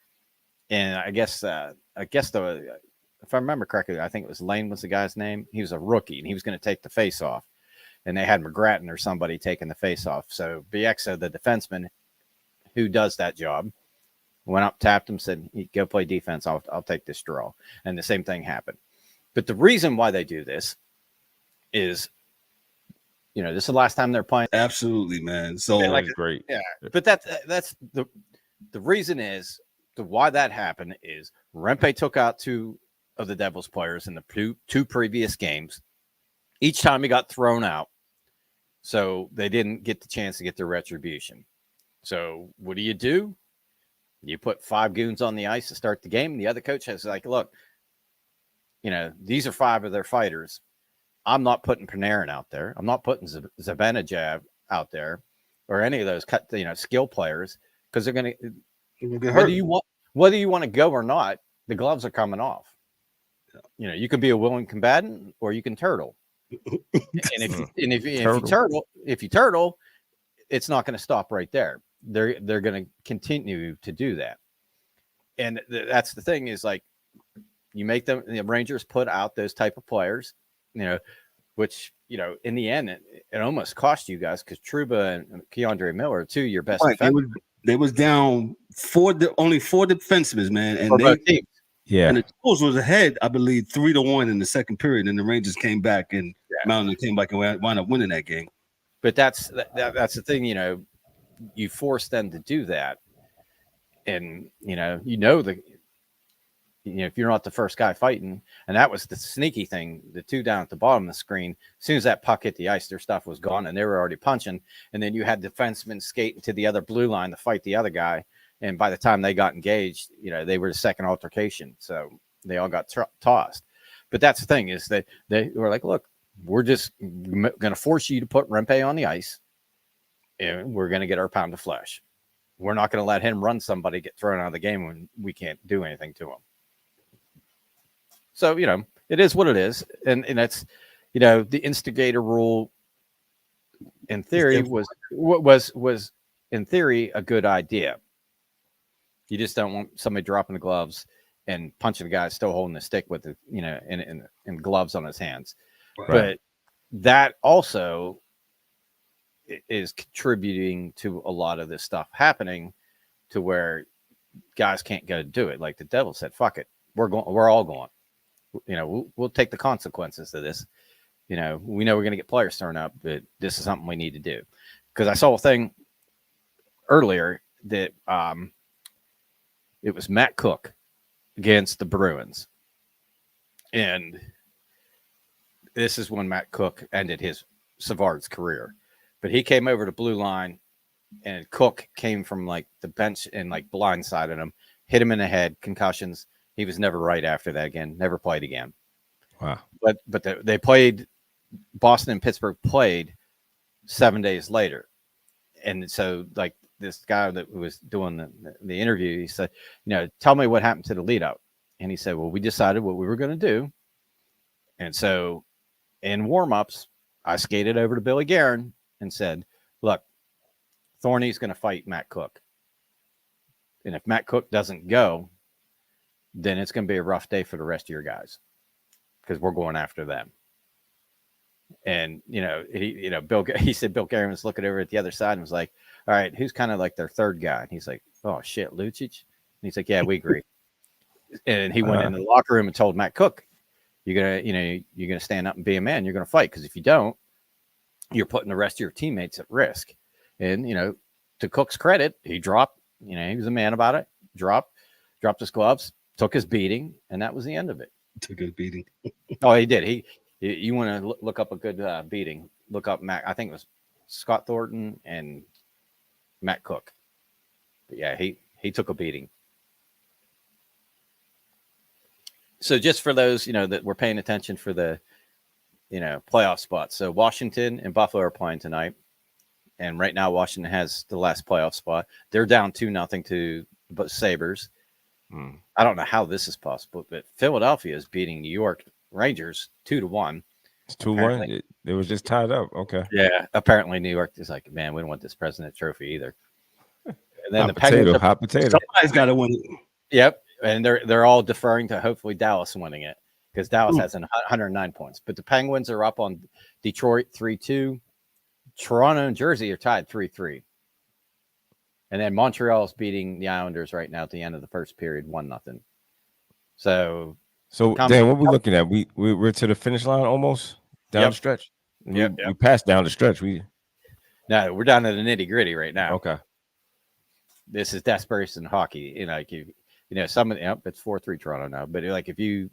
and I guess if I remember correctly, I think it was Lane was the guy's name. He was a rookie, and he was going to take the face off, and they had McGrattan or somebody taking the face off. So Bieksa, the defenseman who does that job, went up, tapped him, said, "Go play defense. I'll take this draw," and the same thing happened. But the reason why they do this is, you know, this is the last time they're playing. Absolutely, man. So like, great. Yeah, but that's the reason is why that happened is Rempe took out 2 of the Devils players in the two previous games. Each time he got thrown out, so they didn't get the chance to get their retribution. So what do? You put 5 goons on the ice to start the game, and the other coach has like, look, you know, these are 5 of their fighters. I'm not putting Panarin out there. I'm not putting Zibanejad out there or any of those skill players, because they're going to whether you want to go or not, the gloves are coming off. You know, you can be a willing combatant or you can turtle. And if you turtle, it's not going to stop right there. They're going to continue to do that. And that's the thing is, like, you make them, the Rangers put out those type of players, you know, which, you know, in the end, it almost cost you guys, because Trouba and Keandre Miller are 2 of your best defenders. They was down only 4 defensemen, man, and and the Devils was ahead, I believe, 3-1 in the second period, and the Rangers came back, and Mountain came back and wound up winning that game. But that's the thing, you know, you force them to do that, and if you're not the first guy fighting, and that was the sneaky thing, the 2 down at the bottom of the screen, as soon as that puck hit the ice, their stuff was gone, and they were already punching, and then you had defensemen skating to the other blue line to fight the other guy, and by the time they got engaged, you know, they were the second altercation, so they all got tossed. But that's the thing is that they were like, look, we're just going to force you to put Rempe on the ice, and we're going to get our pound of flesh. We're not going to let him run somebody, get thrown out of the game when we can't do anything to him. So, you know, it is what it is. And that's, you know, the instigator rule in theory was in theory a good idea. You just don't want somebody dropping the gloves and punching the guy still holding the stick with the, you know, and gloves on his hands. Right. But that also is contributing to a lot of this stuff happening to where guys can't go do it. Like the Devils said, fuck it. We're all going. You know, we'll take the consequences of this. You know, we know we're going to get players thrown up, but this is something we need to do. Because I saw a thing earlier that it was Matt Cook against the Bruins. And this is when Matt Cook ended his Savard's career. But he came over to blue line, and Cook came from like the bench and like blindsided him, hit him in the head, concussions. He was never right after that again, never played again. Wow. But they played, Boston and Pittsburgh played 7 days later. And so like this guy that was doing the interview, he said, you know, tell me what happened to the lead up. And he said, well, we decided what we were going to do. And so in warm-ups, I skated over to Billy Guerin and said, look, Thorny's going to fight Matt Cook. And if Matt Cook doesn't go, then it's going to be a rough day for the rest of your guys, because we're going after them. And, you know, he said Bill Guerin was looking over at the other side and was like, all right, who's kind of like their third guy? And he's like, oh, shit, Lucic? And he's like, yeah, we agree. And he went into the locker room and told Matt Cook, you're going to stand up and be a man. You're going to fight, because if you don't, you're putting the rest of your teammates at risk. And, you know, to Cook's credit, he dropped, you know, he was a man about it, dropped his gloves, took his beating, and that was the end of it. Took his beating. Oh, he did. You want to look up a good beating, look up Matt. I think it was Scott Thornton and Matt Cook. But yeah, he took a beating. So just for those, you know, that were paying attention for the, you know, playoff spots. So Washington and Buffalo are playing tonight. And right now Washington has the last playoff spot. They're down 2-0 to the Sabres. I don't know how this is possible, but Philadelphia is beating New York Rangers 2-1. It's 2-1. It was just tied up. Okay. Yeah. Apparently, New York is like, man, we don't want this President Trophy either. And then Hot potato. Somebody's got to win it. Yep. And they're all deferring to hopefully Dallas winning it because Dallas has 109 points. But the Penguins are up on Detroit 3-2. Toronto and Jersey are tied 3-3. And then Montreal is beating the Islanders right now at the end of the first period, 1-0. So Dan, what are we looking at? We're to the finish line almost down the stretch. We passed down the stretch. No, we're down to the nitty gritty right now. Okay. This is desperation hockey. Some of it's 4-3 Toronto now. But like if you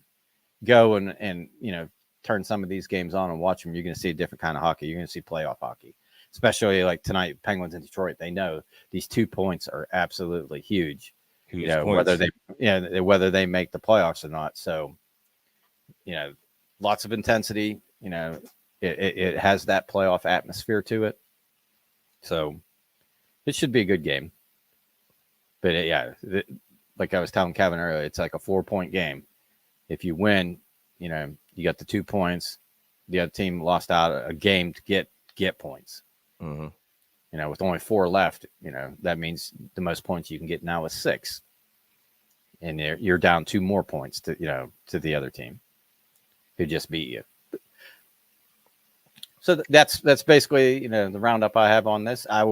go and turn some of these games on and watch them, you're going to see a different kind of hockey. You're going to see playoff hockey, especially like tonight, Penguins in Detroit. They know these 2 points are absolutely huge. Whether they make the playoffs or not. So, lots of intensity. It has that playoff atmosphere to it. So, it should be a good game. But like I was telling Kevin earlier, it's like a 4-point game. If you win, you got the 2 points. The other team lost out a game to get points. Mm-hmm. With only 4 left, that means the most points you can get now is 6. And you're down 2 more points to the other team who just beat you. So that's basically the roundup I have on this. I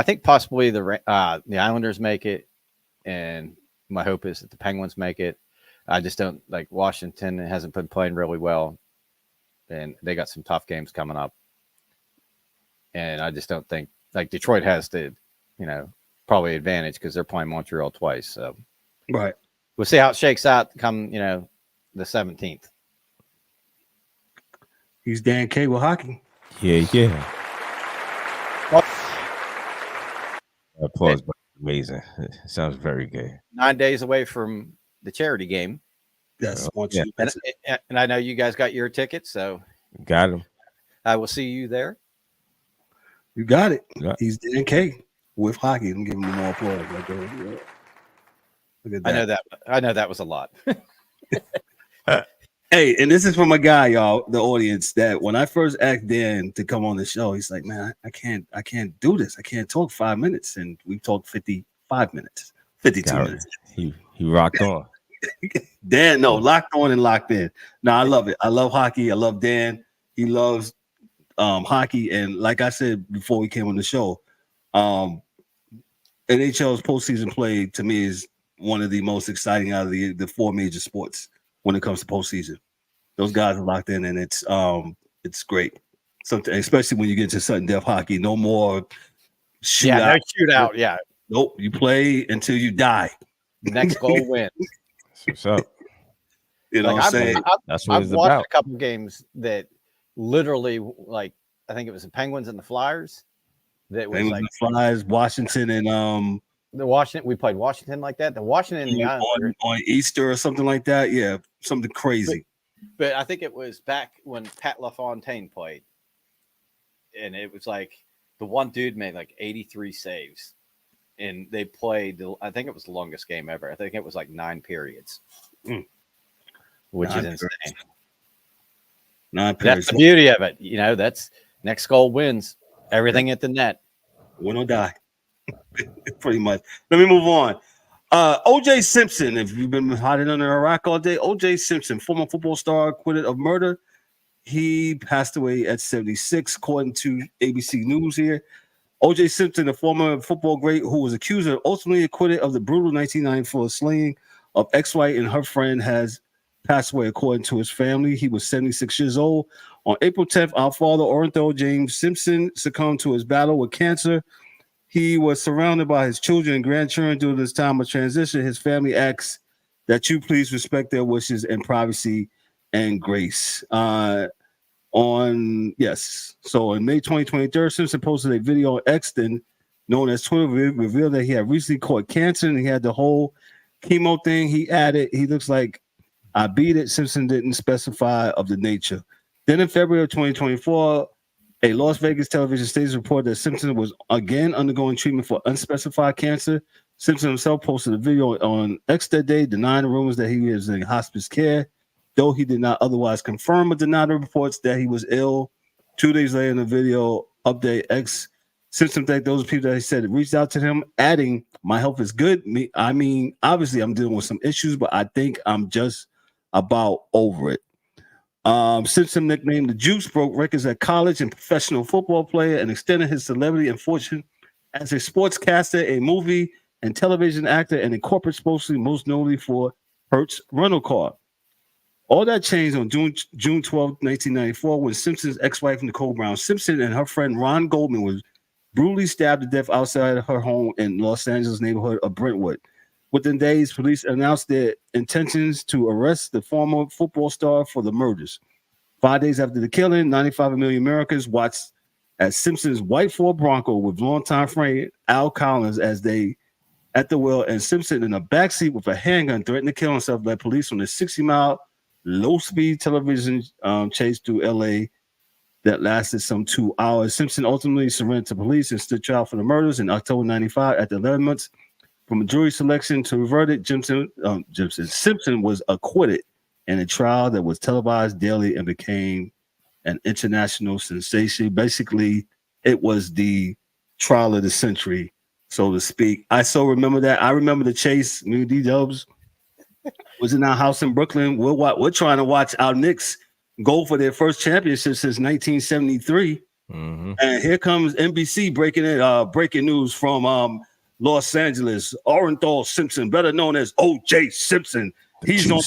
think possibly the Islanders make it, and my hope is that the Penguins make it. I just don't like Washington. Hasn't been playing really well, and they got some tough games coming up. And I just don't think like Detroit has the probably advantage because they're playing Montreal twice. So right, we'll see how it shakes out come the 17th. He's Dan K with hockey. Yeah. Applause, but amazing. It sounds very good. 9 days away from the charity game. Yes, and I know you guys got your tickets, so got them. I will see you there. You got it. Yeah. He's Dan K with hockey. I'm giving him more applause. Look at that. I know that was a lot. Hey, and this is from a guy, y'all, the audience, that when I first asked Dan to come on the show, he's like, man, I can't do this. I can't talk 5 minutes. And we talked 55 minutes, 52 minutes. He rocked on. Dan, locked on and locked in. No, I love it. I love hockey. I love Dan. He loves hockey. And like I said before we came on the show, NHL's postseason play to me is one of the most exciting out of the 4 major sports when it comes to postseason. Those guys are locked in, and it's great. Something, especially when you get to sudden death hockey. No more shootout. Yeah, no shootout. Yeah. Nope. You play until you die. Next goal wins. What's up? What I'm saying? That's what I've it's watched about. a couple games that literally, like, I think it was the Penguins and the Flyers. That was Penguins and Flyers, Washington, and the Washington. We played Washington like that. The Washington and the Islanders on Easter or something like that. Yeah, something crazy. But I think it was back when Pat LaFontaine played, and it was like the one dude made like 83 saves, and they played. I think it was the longest game ever. I think it was like 9 periods, which is insane. 9 periods. That's the beauty of it. That's next goal wins. Everything at the net. Win or die. Pretty much. Let me move on. OJ Simpson, if you've been hiding under a rock all day, OJ Simpson, former football star acquitted of murder. He passed away at 76, according to ABC News here. OJ Simpson, a former football great who was accused and ultimately acquitted of the brutal 1994 slaying of ex-wife and her friend, has passed away, according to his family. He was 76 years old. On April 10th, our father, Orenthal James Simpson, succumbed to his battle with cancer. He was surrounded by his children and grandchildren during this time of transition. His family asks that you please respect their wishes and privacy and grace. So in May 2023, Simpson posted a video on X, then known as Twitter, revealed that he had recently caught cancer and he had the whole chemo thing. He added, he looks like I beat it. Simpson didn't specify of the nature. Then in February of 2024, a Las Vegas television station reported that Simpson was again undergoing treatment for unspecified cancer. Simpson himself posted a video on X that day denying the rumors that he was in hospice care. though he did not otherwise confirm or deny the reports that he was ill. 2 days later in the video update, Simpson thanked those people that he said reached out to him, adding, "My health is good. Obviously I'm dealing with some issues, but I think I'm just about over it." Simpson, nicknamed the Juice, broke records at college and professional football player and extended his celebrity and fortune as a sportscaster, a movie and television actor, and a corporate spokesman, most notably for Hertz rental car. All that changed on June 12, 1994, when Simpson's ex-wife, Nicole Brown Simpson, and her friend Ron Goldman was brutally stabbed to death outside of her home in Los Angeles neighborhood of Brentwood. Within days, police announced their intentions to arrest the former football star for the murders. 5 days after the killing, 95 million Americans watched as Simpson's white Ford Bronco with longtime friend Al Collins as they at the wheel, and Simpson in a backseat with a handgun threatened to kill himself, led police on a 60-mile low-speed television chase through L.A. that lasted some 2 hours. Simpson ultimately surrendered to police and stood trial for the murders in October 95. After 11 months from a jury selection to a verdict, Simpson was acquitted in a trial that was televised daily and became an international sensation. Basically, it was the trial of the century, so to speak. I so remember that. I remember the chase. Me and D-Dubs was in our house in Brooklyn. We're trying to watch our Knicks go for their first championship since 1973. Mm-hmm. And here comes NBC breaking news from Los Angeles. Orenthal Simpson, better known as OJ Simpson. He's on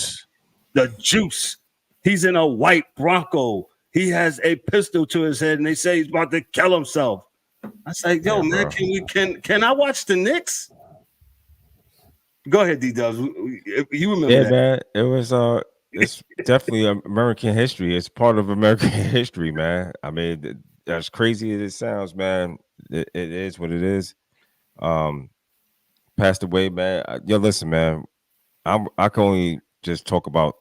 the Juice. He's in a white Bronco. He has a pistol to his head, and they say he's about to kill himself. I say, yo, man, can I watch the Knicks? Go ahead, D-Dubs. You remember that? Man. It was it's definitely American history. It's part of American history, man. I mean, as crazy as it sounds, man, it is what it is. Passed away, man. Yo, listen, man. I can only just talk about.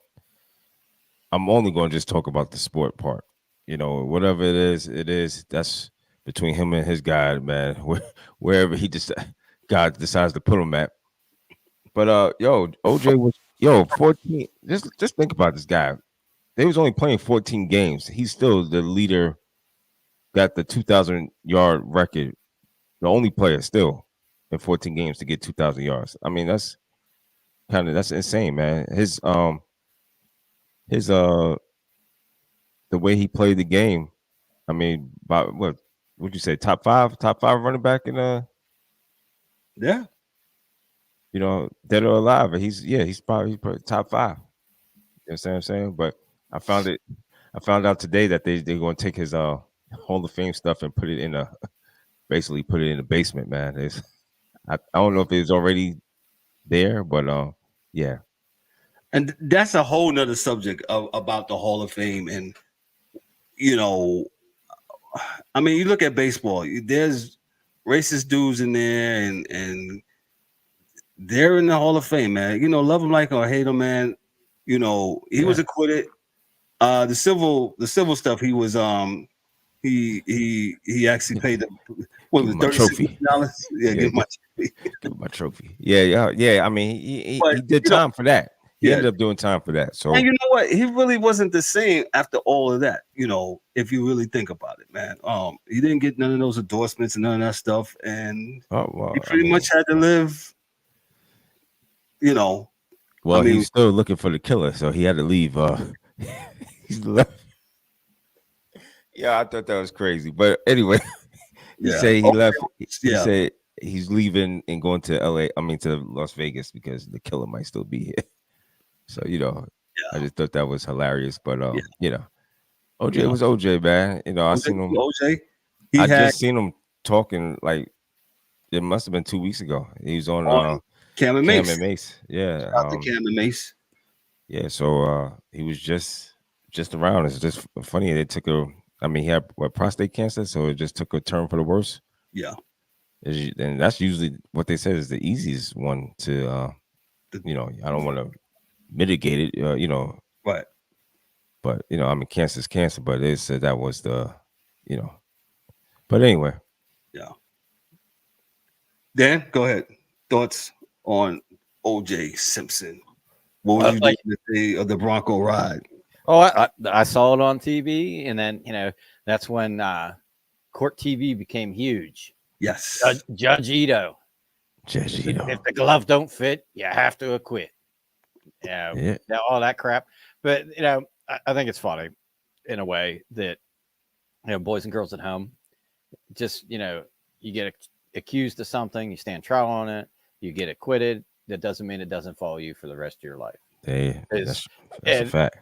I'm only going to just talk about the sport part. You know, whatever it is. That's between him and his God, man. Wherever God decides to put him at. But OJ was 14. Just think about this guy. They was only playing 14 games. He's still the leader. Got the 2,000-yard record. The only player still in 14 games to get 2,000 yards. I mean, that's insane, man. The way he played the game. I mean, what would you say? Top five running back in Yeah. You know, dead or alive. He's probably top 5. You know what I'm saying? But I found out today that they're going to take his Hall of Fame stuff and basically put it in the basement, man. I don't know if it's already there, but yeah. And that's a whole nother subject about the Hall of Fame. And, you know, I mean, you look at baseball, there's racist dudes in there and they're in the Hall of Fame, man. You know, love him, like him, or hate him, man. You know, he was acquitted. The civil stuff, he was he actually paid $36 Yeah, give my trophy. Yeah. I mean, he did time for that. He ended up doing time for that. So, and you know what? He really wasn't the same after all of that. You know, if you really think about it, man. He didn't get none of those endorsements and none of that stuff, and he pretty much had to live. You know, well, he's still looking for the killer, so he had to leave. He's left. Yeah, I thought that was crazy, but anyway, he said he left. He said he's leaving and going to LA. I mean, to Las Vegas because the killer might still be here. So I just thought that was hilarious. But you know, OJ was OJ, man. You know, I seen him. OJ. Just seen him talking like it must have been 2 weeks ago. He was on Cam and Mace. Yeah, shout out to Cam and Mace. Yeah, so he was just around. It's just funny. They took he had prostate cancer, so it just took a turn for the worse. Yeah, and that's usually what they said is the easiest one to, I don't want to mitigate it, right. But I mean, cancer is cancer. But they said that was the, But anyway, yeah. Dan, go ahead. Thoughts on OJ Simpson? What would you like, do of the Bronco ride? Oh, I saw it on TV, and then that's when Court TV became huge. Yes, Judge Ito. If the glove don't fit, you have to acquit. Yeah, all that crap. But I think it's funny in a way that boys and girls at home, just you get accused of something, you stand trial on it, you get acquitted. That doesn't mean it doesn't follow you for the rest of your life. That's a fact.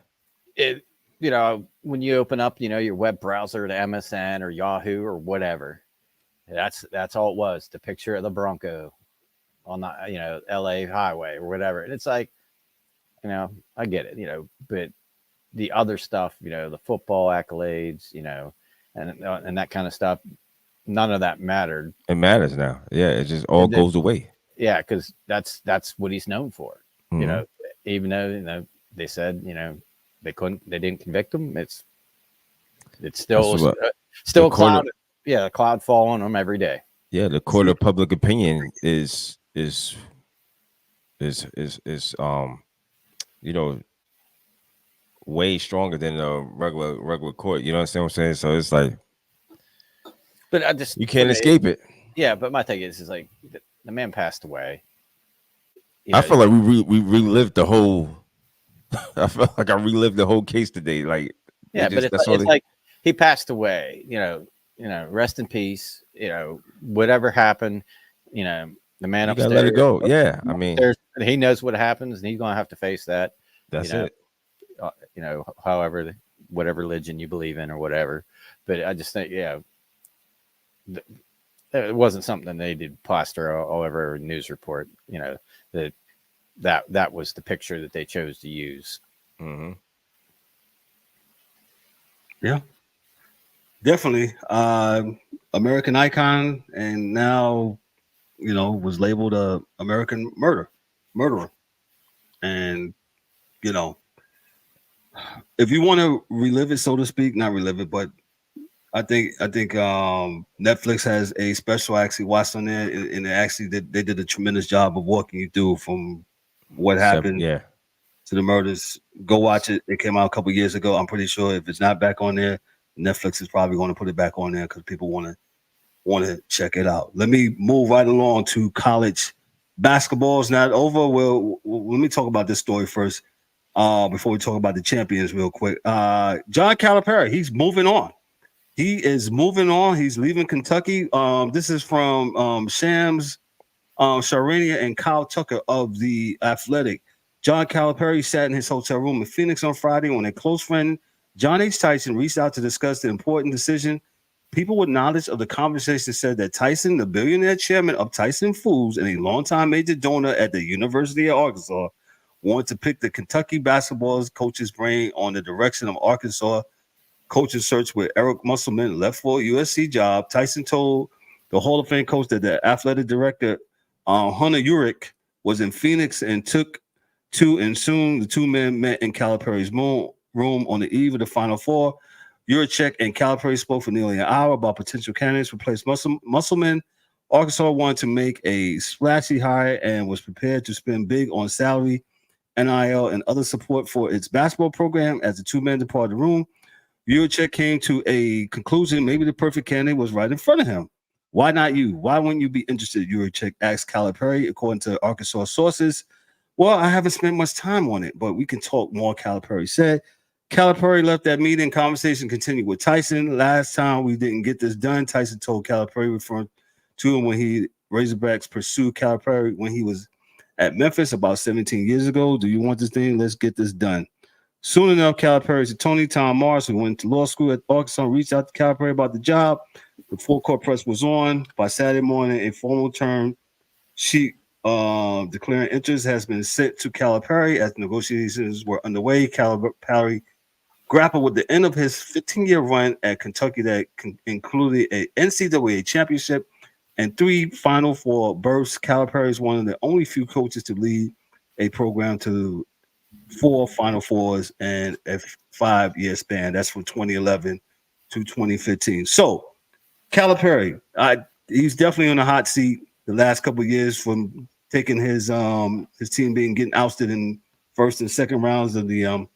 When you open up, your web browser to MSN or Yahoo or whatever, that's all it was. The picture of the Bronco on the LA highway or whatever, and it's like, I get it, but the other stuff, the football accolades, and that kind of stuff, none of that mattered. It matters now. Yeah, it just all goes away. Yeah, because that's what he's known for. Mm-hmm. Even though they said they didn't convict him. It's still a cloud. A cloud fall on him every day. Yeah, the court of public opinion is way stronger than a regular court. You know what I'm saying? So it's like, but you can't escape it. Yeah, but my thing is like the man passed away. I feel like we relived the whole. I felt like I relived the whole case today. Like, yeah, but it's like he passed away. Rest in peace. Whatever happened. The man upstairs. Let it go. Yeah, I mean, he knows what happens, and he's gonna have to face that. That's it. However, whatever religion you believe in or whatever. But I just think, it wasn't something they did plaster all over a news report. That was the picture that they chose to use. Mm-hmm. Yeah, definitely. American icon, and now, was labeled a American murderer. And, if you want to relive it, so to speak, not relive it, but I think Netflix has a special I actually watched on there, and they did a tremendous job of walking you through from what happened to the murders. Go watch it. It came out a couple years ago. I'm pretty sure if it's not back on there, Netflix is probably going to put it back on there because people want to check it out. Let me move right along to college basketball. Is not over. Well, let me talk about this story first before we talk about the champions real quick. John Calipari, he's moving on. He is moving on. He's leaving Kentucky. This is from Shams Charania and Kyle Tucker of The Athletic. John Calipari sat in his hotel room in Phoenix on Friday when a close friend, John H. Tyson, reached out to discuss the important decision. People with knowledge of the conversation said that Tyson, the billionaire chairman of Tyson Foods and a longtime major donor at the University of Arkansas, wanted to pick the Kentucky basketball coach's brain on the direction of Arkansas coaching search with Eric Musselman left for a USC job. Tyson told the Hall of Fame coach that the athletic director, Hunter Urick, was in Phoenix and took to, and soon the two men met in Calipari's room on the eve of the Final Four. Urick and Calipari spoke for nearly an hour about potential candidates to replace Musselman. Arkansas wanted to make a splashy hire and was prepared to spend big on salary, NIL, and other support for its basketball program. As the two men departed the room, Urick came to a conclusion. Maybe the perfect candidate was right in front of him. Why not you? Why wouldn't you be interested? Urick asked Calipari, according to Arkansas sources. Well, I haven't spent much time on it, but we can talk more, Calipari said. Calipari left that meeting. Conversation continued with Tyson. Last time we didn't get this done, Tyson told Calipari, referring to him when he Razorbacks pursued Calipari when he was at Memphis about 17 years ago. Do you want this thing? Let's get this done. Soon enough, Calipari's attorney, Tom Morris, who went to law school at Arkansas, reached out to Calipari about the job. The full court press was on. By Saturday morning, a formal term sheet declaring interest has been sent to Calipari as negotiations were underway. Calipari grappled with the end of his 15-year run at Kentucky that included an NCAA championship and 3 Final Four berths. Calipari is one of the only few coaches to lead a program to 4 Final Fours and a 5-year span. That's from 2011 to 2015. So, Calipari, he's definitely on the hot seat the last couple of years from taking his team getting ousted in first and second rounds of the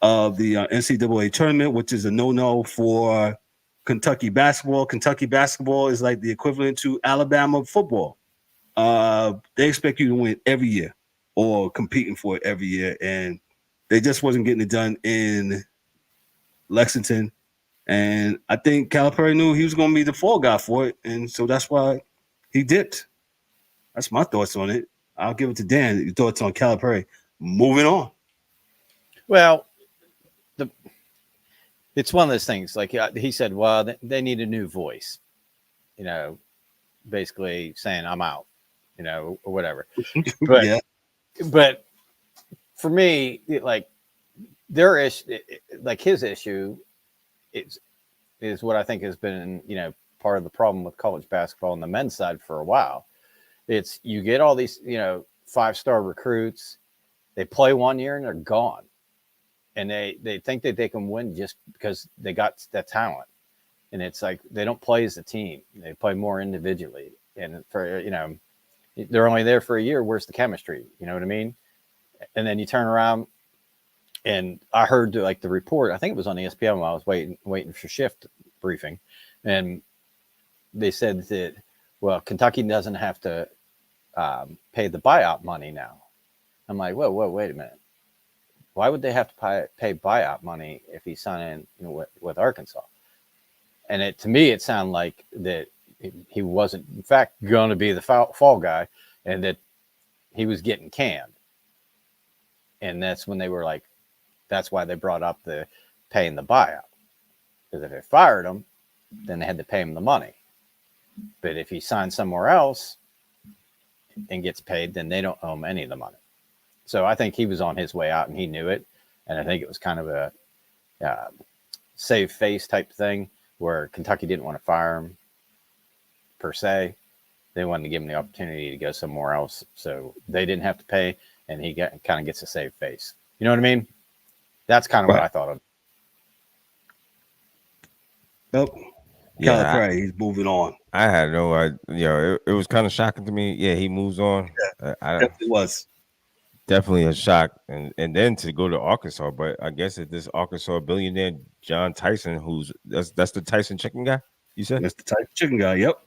NCAA tournament, which is a no-no for Kentucky basketball. Kentucky basketball is like the equivalent to Alabama football. They expect you to win every year or competing for it every year, and they just wasn't getting it done in Lexington. And I think Calipari knew he was going to be the fall guy for it, and so that's why he dipped. That's my thoughts on it. I'll give it to Dan. Your thoughts on Calipari. Moving on. Well, it's one of those things. Like he said, well, they need a new voice. Basically saying I'm out. Or whatever. But Yeah. But for me, like their issue, like his issue, is what I think has been part of the problem with college basketball on the men's side for a while. It's you get all these 5-star recruits, they play 1 year and they're gone, and they think that they can win just because they got that talent, and it's like they don't play as a team; they play more individually, and for they're only there for a year. Where's the chemistry? You know what I mean? And then you turn around, and I heard the report. I think it was on ESPN while I was waiting for shift briefing, and they said that Kentucky doesn't have to pay the buyout money now. I'm like, whoa, wait a minute. Why would they have to pay buyout money if he's signing with Arkansas? And to me, it sounded like that he wasn't, in fact, going to be the fall guy, and that he was getting canned. And that's when they were like, that's why they brought up the paying the buyout. Because if they fired him, then they had to pay him the money. But if he signs somewhere else and gets paid, then they don't owe him any of the money. So I think he was on his way out, and he knew it. And I think it was kind of a save face type thing where Kentucky didn't want to fire him per se. They wanted to give him the opportunity to go somewhere else, so they didn't have to pay, and he kind of gets a save face. You know what I mean? That's kind of what I thought of. Nope. Yeah, Calipari, he's moving on. I had no idea. It was kind of shocking to me. Yeah, he moves on. Yeah, it was definitely a shock, and then to go to Arkansas. But I guess it's this Arkansas billionaire John Tyson, that's the Tyson chicken guy. You said that's the Tyson chicken guy. Yep.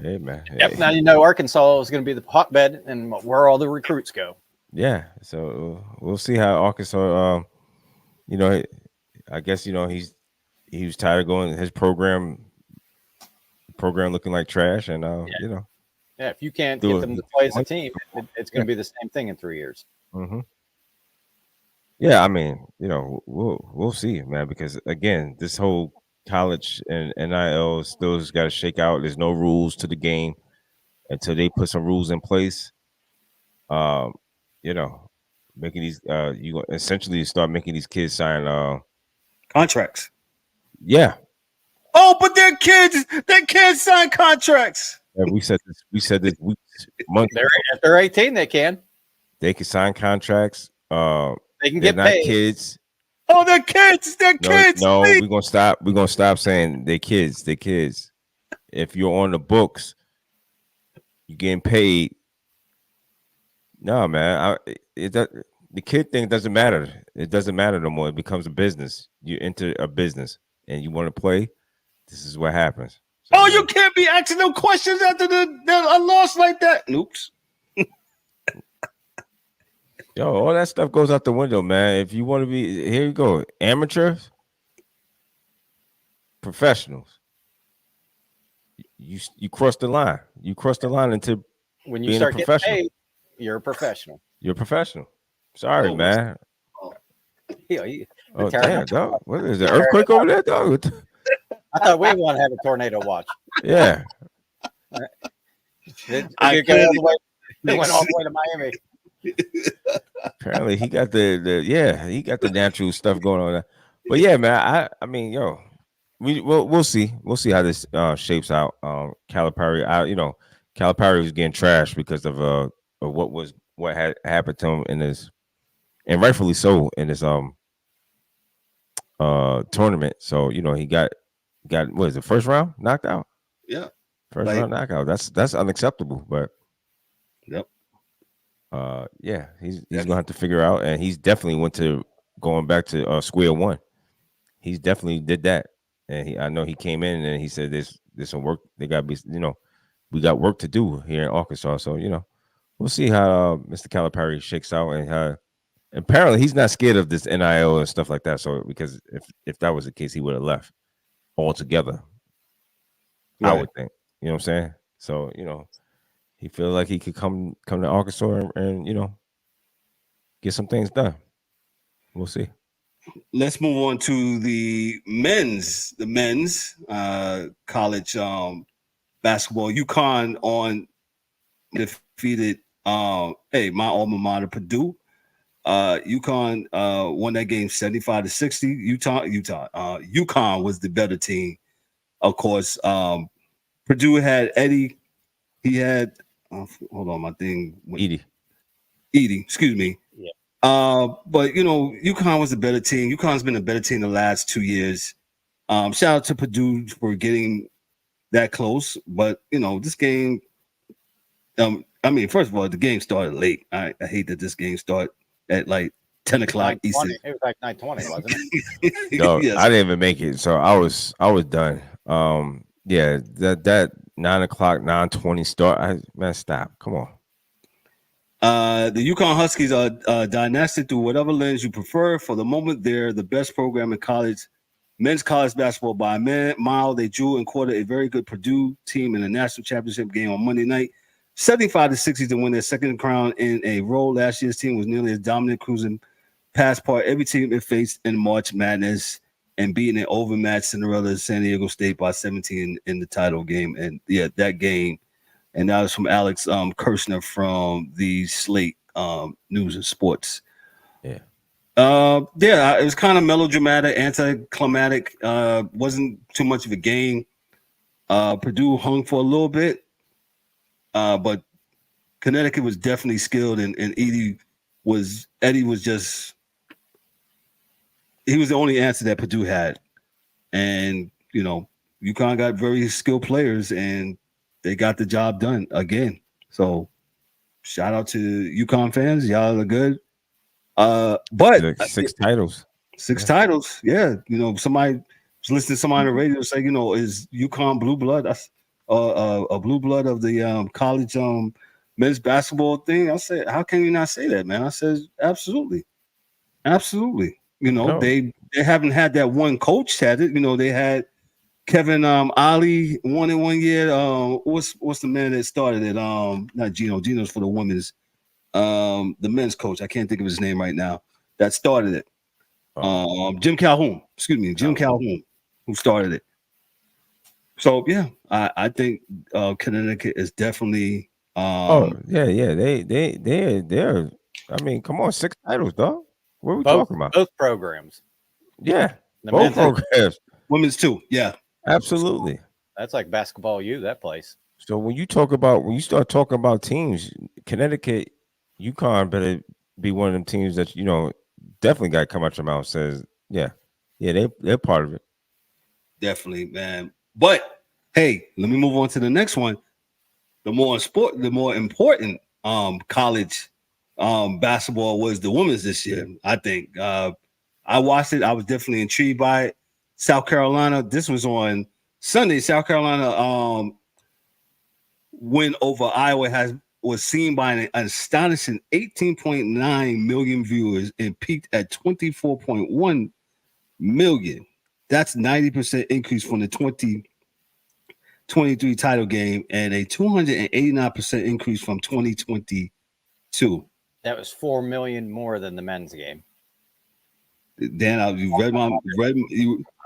Hey man. Yep. Hey. Now Arkansas is going to be the hotbed and where all the recruits go. Yeah. So we'll see how Arkansas. I guess he was tired of going his program looking like trash, and Yeah, if you can't get them to play as a team, it's going to be the same thing in 3 years. Mm-hmm. Yeah, I mean, we'll see, man, because again, this whole college and NIL still has got to shake out. There's no rules to the game until they put some rules in place. Making these you essentially start making these kids sign contracts. Yeah. Oh, but they're kids. They can't sign contracts. Yeah, we said this months. If they're 18, they can. They can sign contracts. They can get not paid. Kids. Oh, they're kids. They're kids. No, we're gonna stop. We're gonna stop saying they're kids. They're kids. If you're on the books, you're getting paid. No, man. The kid thing doesn't matter. It doesn't matter no more. It becomes a business. You enter a business and you want to play. This is what happens. So, you can't be asking them questions after a loss like that. Oops. Yo, all that stuff goes out the window, man. If you want to be, here you go. Amateurs, professionals. You cross the line. You cross the line into when you start getting paid, you're a professional. You're a professional. Sorry, man. Damn, dog. What is the earthquake over there, dog? I thought we want to have a tornado watch. Yeah. They went all the way to Miami. Apparently he got he got the natural stuff going on. But yeah, man, I mean, we'll see how this shapes out. Calipari, Calipari was getting trashed because of what had happened to him in his, and rightfully so, in his tournament. So he got what is it, first round knocked out? Yeah, first round knockout. That's unacceptable. But yep. yeah, he's gonna have to figure out, and he's definitely went to going back to square one. He's definitely did that, and I know he came in and he said there's some work. They got to be, we got work to do here in Arkansas. So we'll see how Mr. Calipari shakes out, and how apparently he's not scared of this NIL and stuff like that. So because if that was the case, he would have left altogether. Right. I would think. You know what I'm saying? So he feels like he could come to Arkansas and get some things done. We'll see. Let's move on to the men's college basketball. UConn on defeated my alma mater, Purdue. UConn won that game 75-60. UConn was the better team. Of course, Purdue had Eddie. He had hold on, my thing. Edie, excuse me. Yeah. But UConn was a better team. UConn's been a better team the last 2 years. Shout out to Purdue for getting that close. But this game. First of all, the game started late. I hate that this game started at like 10 o'clock Eastern. It was like 9:20, wasn't it? No, yes. I didn't even make it, so I was done. Yeah, that 9 o'clock, 9:20 start. Man, stop! Come on. The UConn Huskies are dynastic through whatever lens you prefer. For the moment, they're the best program in men's college basketball by a mile. They drew and quartered a very good Purdue team in a national championship game on Monday night, 75-60 to win their second crown in a row. Last year's team was nearly as dominant, cruising past par every team it faced in March Madness and beating an overmatched Cinderella San Diego State by 17 in the title game. And yeah, that game. And that was from Alex Kirshner from the Slate News and Sports. Yeah. It was kind of melodramatic, anticlimactic. Wasn't too much of a game. Purdue hung for a little bit, but Connecticut was definitely skilled, and Eddie was just he was the only answer that Purdue had, and UConn got very skilled players and they got the job done again. So shout out to UConn fans. Y'all are good. But 6 titles. 6 titles. Yeah. Somebody was listening to somebody on the radio say, is UConn blue blood? That's a blue blood of the college men's basketball thing. I said, how can you not say that, man? I said, absolutely. Absolutely. No. They haven't had that one coach had it. They had Kevin Ali won in 1 year. What's the man that started it? Not Gino. Gino's for the women's. The men's coach. I can't think of his name right now. That started it. Jim Calhoun. Excuse me, Jim Calhoun, who started it. So yeah, I think Connecticut is definitely. Yeah. They're. I mean, come on, 6 titles, dog. What are we talking about? Both programs. Yeah, The both programs. Women's too. Yeah. Absolutely. That's like basketball U, that place. So when you start talking about teams, Connecticut, UConn better be one of them teams that definitely got to come out your mouth and says, they're part of it. Definitely, man. But hey, let me move on to the next one. The more important college basketball was the women's this year. I think I watched it. I was definitely intrigued by it. South Carolina. This was on Sunday. South Carolina win over Iowa was seen by an astonishing 18.9 million viewers and peaked at 24.1 million. That's 90% increase from the 2023 title game and a 289% increase from 2022. That was 4 million more than the men's game. Dan, you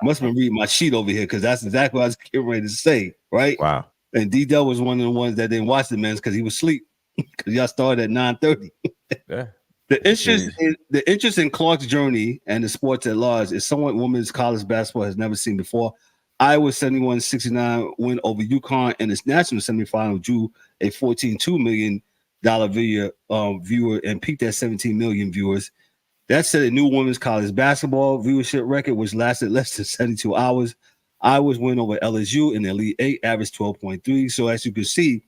must have been reading my sheet over here because that's exactly what I was getting ready to say, right? Wow. And D-Del was one of the ones that didn't watch the men's because he was asleep because y'all started at 9:30. Yeah. The interest in Clark's journey and the sports at large is somewhat women's college basketball has never seen before. Iowa 71-69 win over UConn in its national semifinal drew a $14.2 million viewer and peaked at 17 million viewers. That set a new women's college basketball viewership record, which lasted less than 72 hours. Iowa's win over LSU in the Elite Eight averaged 12.3. So as you can see,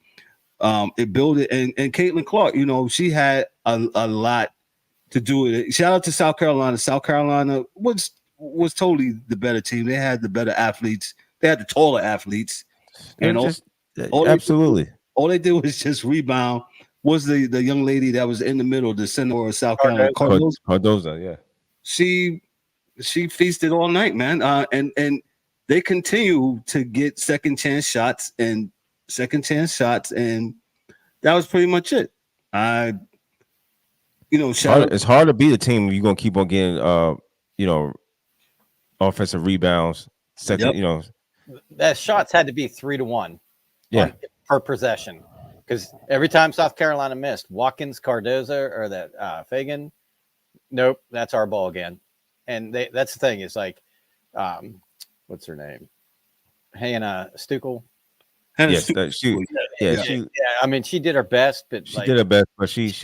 it built it. And Caitlin Clark, you know, she had a lot to do with it. Shout out to South Carolina. South Carolina was totally the better team. They had the better athletes. They had the taller athletes. And absolutely. All they did was just rebound. Was the young lady that was in the middle, the center of South Carolina, Cardoza, yeah. She feasted all night, man. And they continue to get second chance shots, and that was pretty much it. It's hard to beat a team if you're gonna keep on getting offensive rebounds. Second, that shots had to be 3-1 per possession, because every time South Carolina missed, Watkins, Cardoza, or that Fagan, nope, that's our ball again. And that's the thing, is like, what's her name? Hannah Stuckel. I mean, she did her best, but she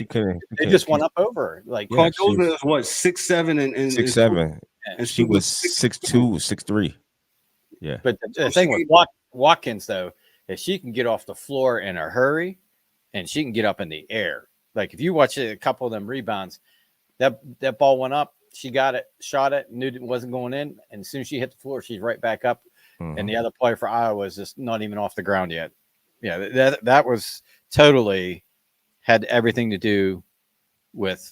couldn't. They just went up over. Like Cardoza is what, 6'7" and 6'7", and she was 6'2", 6'3". Yeah, but the thing with Watkins though is she can get off the floor in a hurry, and she can get up in the air. Like if you watch a couple of them rebounds, that ball went up, she got it, shot it, knew it wasn't going in, and as soon as she hit the floor, she's right back up. And the other player for Iowa was just not even off the ground yet. Yeah, that was totally had everything to do with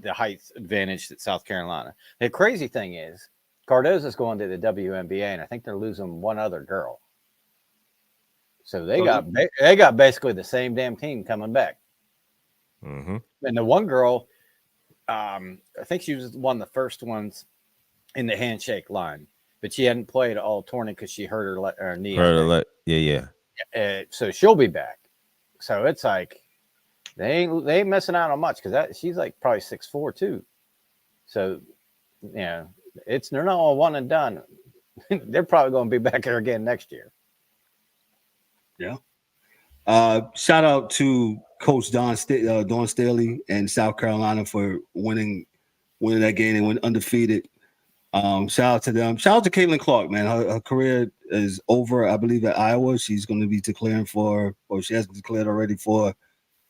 the height advantage that South Carolina. The crazy thing is, Cardoza's going to the WNBA, and I think they're losing one other girl. So they got basically the same damn team coming back. And the one girl, I think she was one of the first ones in the handshake line. But she hadn't played all tournament because she hurt her knee. So she'll be back. So it's like they ain't missing out on much, because she's like probably 6'4" too. So they're not all one and done. They're probably going to be back there again next year. Yeah. Shout out to Coach Dawn Staley and South Carolina for winning that game and went undefeated. Shout out to them. Shout out to Caitlin Clark, man. Her career is over, I believe, at Iowa. She's going to be declaring she has declared already for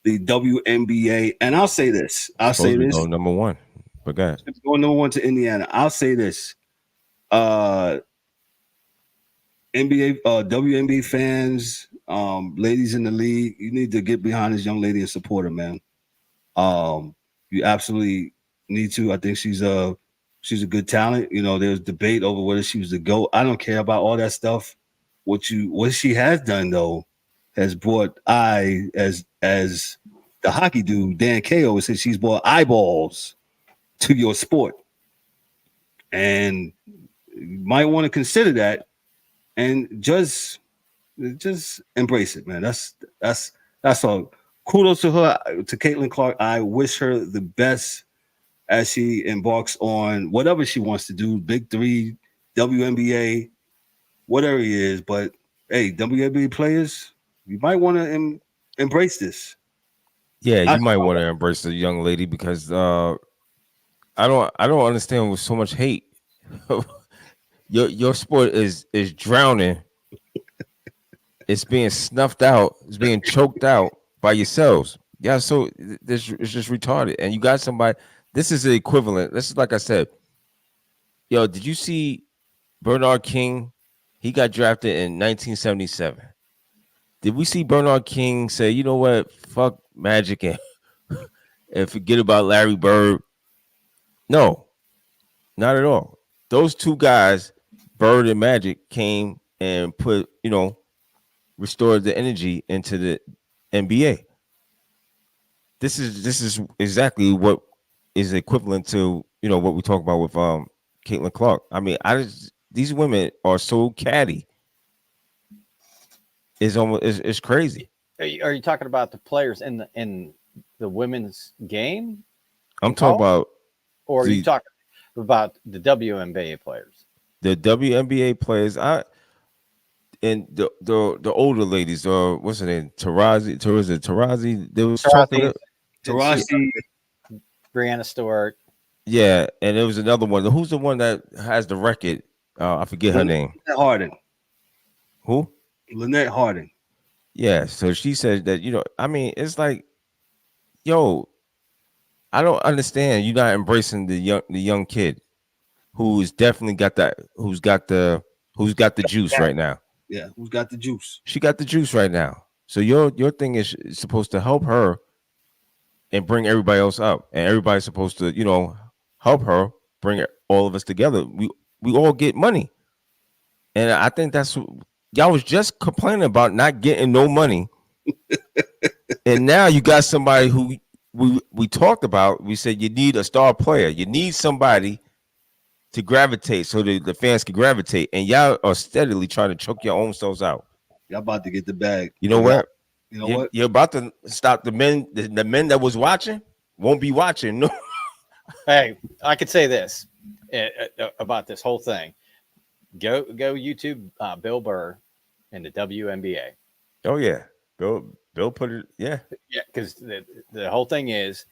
the WNBA. And I'll say this. Go number one. But go ahead. Going number one to Indiana. I'll say this. WNBA fans, ladies in the league, you need to get behind this young lady and support her, man. You absolutely need to. I think she's a good talent. There's debate over whether she was the GOAT. I don't care about all that stuff. What she has done though has brought as the hockey dude Dan Cahill said, she's brought eyeballs to your sport, and you might want to consider that and just embrace it, man. That's all. Kudos to her, to Caitlin Clark. I wish her the best as she embarks on whatever she wants to do, Big Three, WNBA, whatever it is. But hey, WNBA players, you might want to embrace this. Yeah, you might want to embrace the young lady, because I don't understand with so much hate. Your sport is drowning. It's being snuffed out. It's being choked out by yourselves. Yeah, so it's just retarded. And you got somebody. This is the equivalent. This is like I said. Yo, did you see Bernard King? He got drafted in 1977. Did we see Bernard King say, you know what, fuck Magic and forget about Larry Bird? No, not at all. Those two guys, Bird and Magic, came and restored the energy into the NBA. This is exactly what is equivalent to what we talk about with Caitlin Clark. I mean, these women are so catty. It's crazy. Are you talking about the players in the women's game? I'm talking about, or are you talking about the WNBA players? The WNBA players. And the older ladies, what's her name? Tarazi. There was Tarazi, Brianna Stewart. Yeah, and there was another one. Who's the one that has the record? I forget her name. Lynette Harding. Who? Lynette Harding. Yeah, so she said that, I mean, it's like, yo, I don't understand. You're not embracing the young kid who's definitely who's got the juice right now. Yeah, who's got the juice? She got the juice right now. So your thing is supposed to help her and bring everybody else up, and everybody's supposed to, help her bring all of us together. We all get money, and I think that's y'all was just complaining about not getting no money, and now you got somebody who we talked about. We said you need a star player. You need somebody to gravitate so that the fans can gravitate, and y'all are steadily trying to choke your own selves out. Y'all about to get the bag. You know what? You know what? You're about to stop the men. The men that was watching won't be watching. No. Hey, I could say this about this whole thing. Go YouTube Bill Burr and the WNBA. Oh yeah, Bill put it. Yeah, because the whole thing is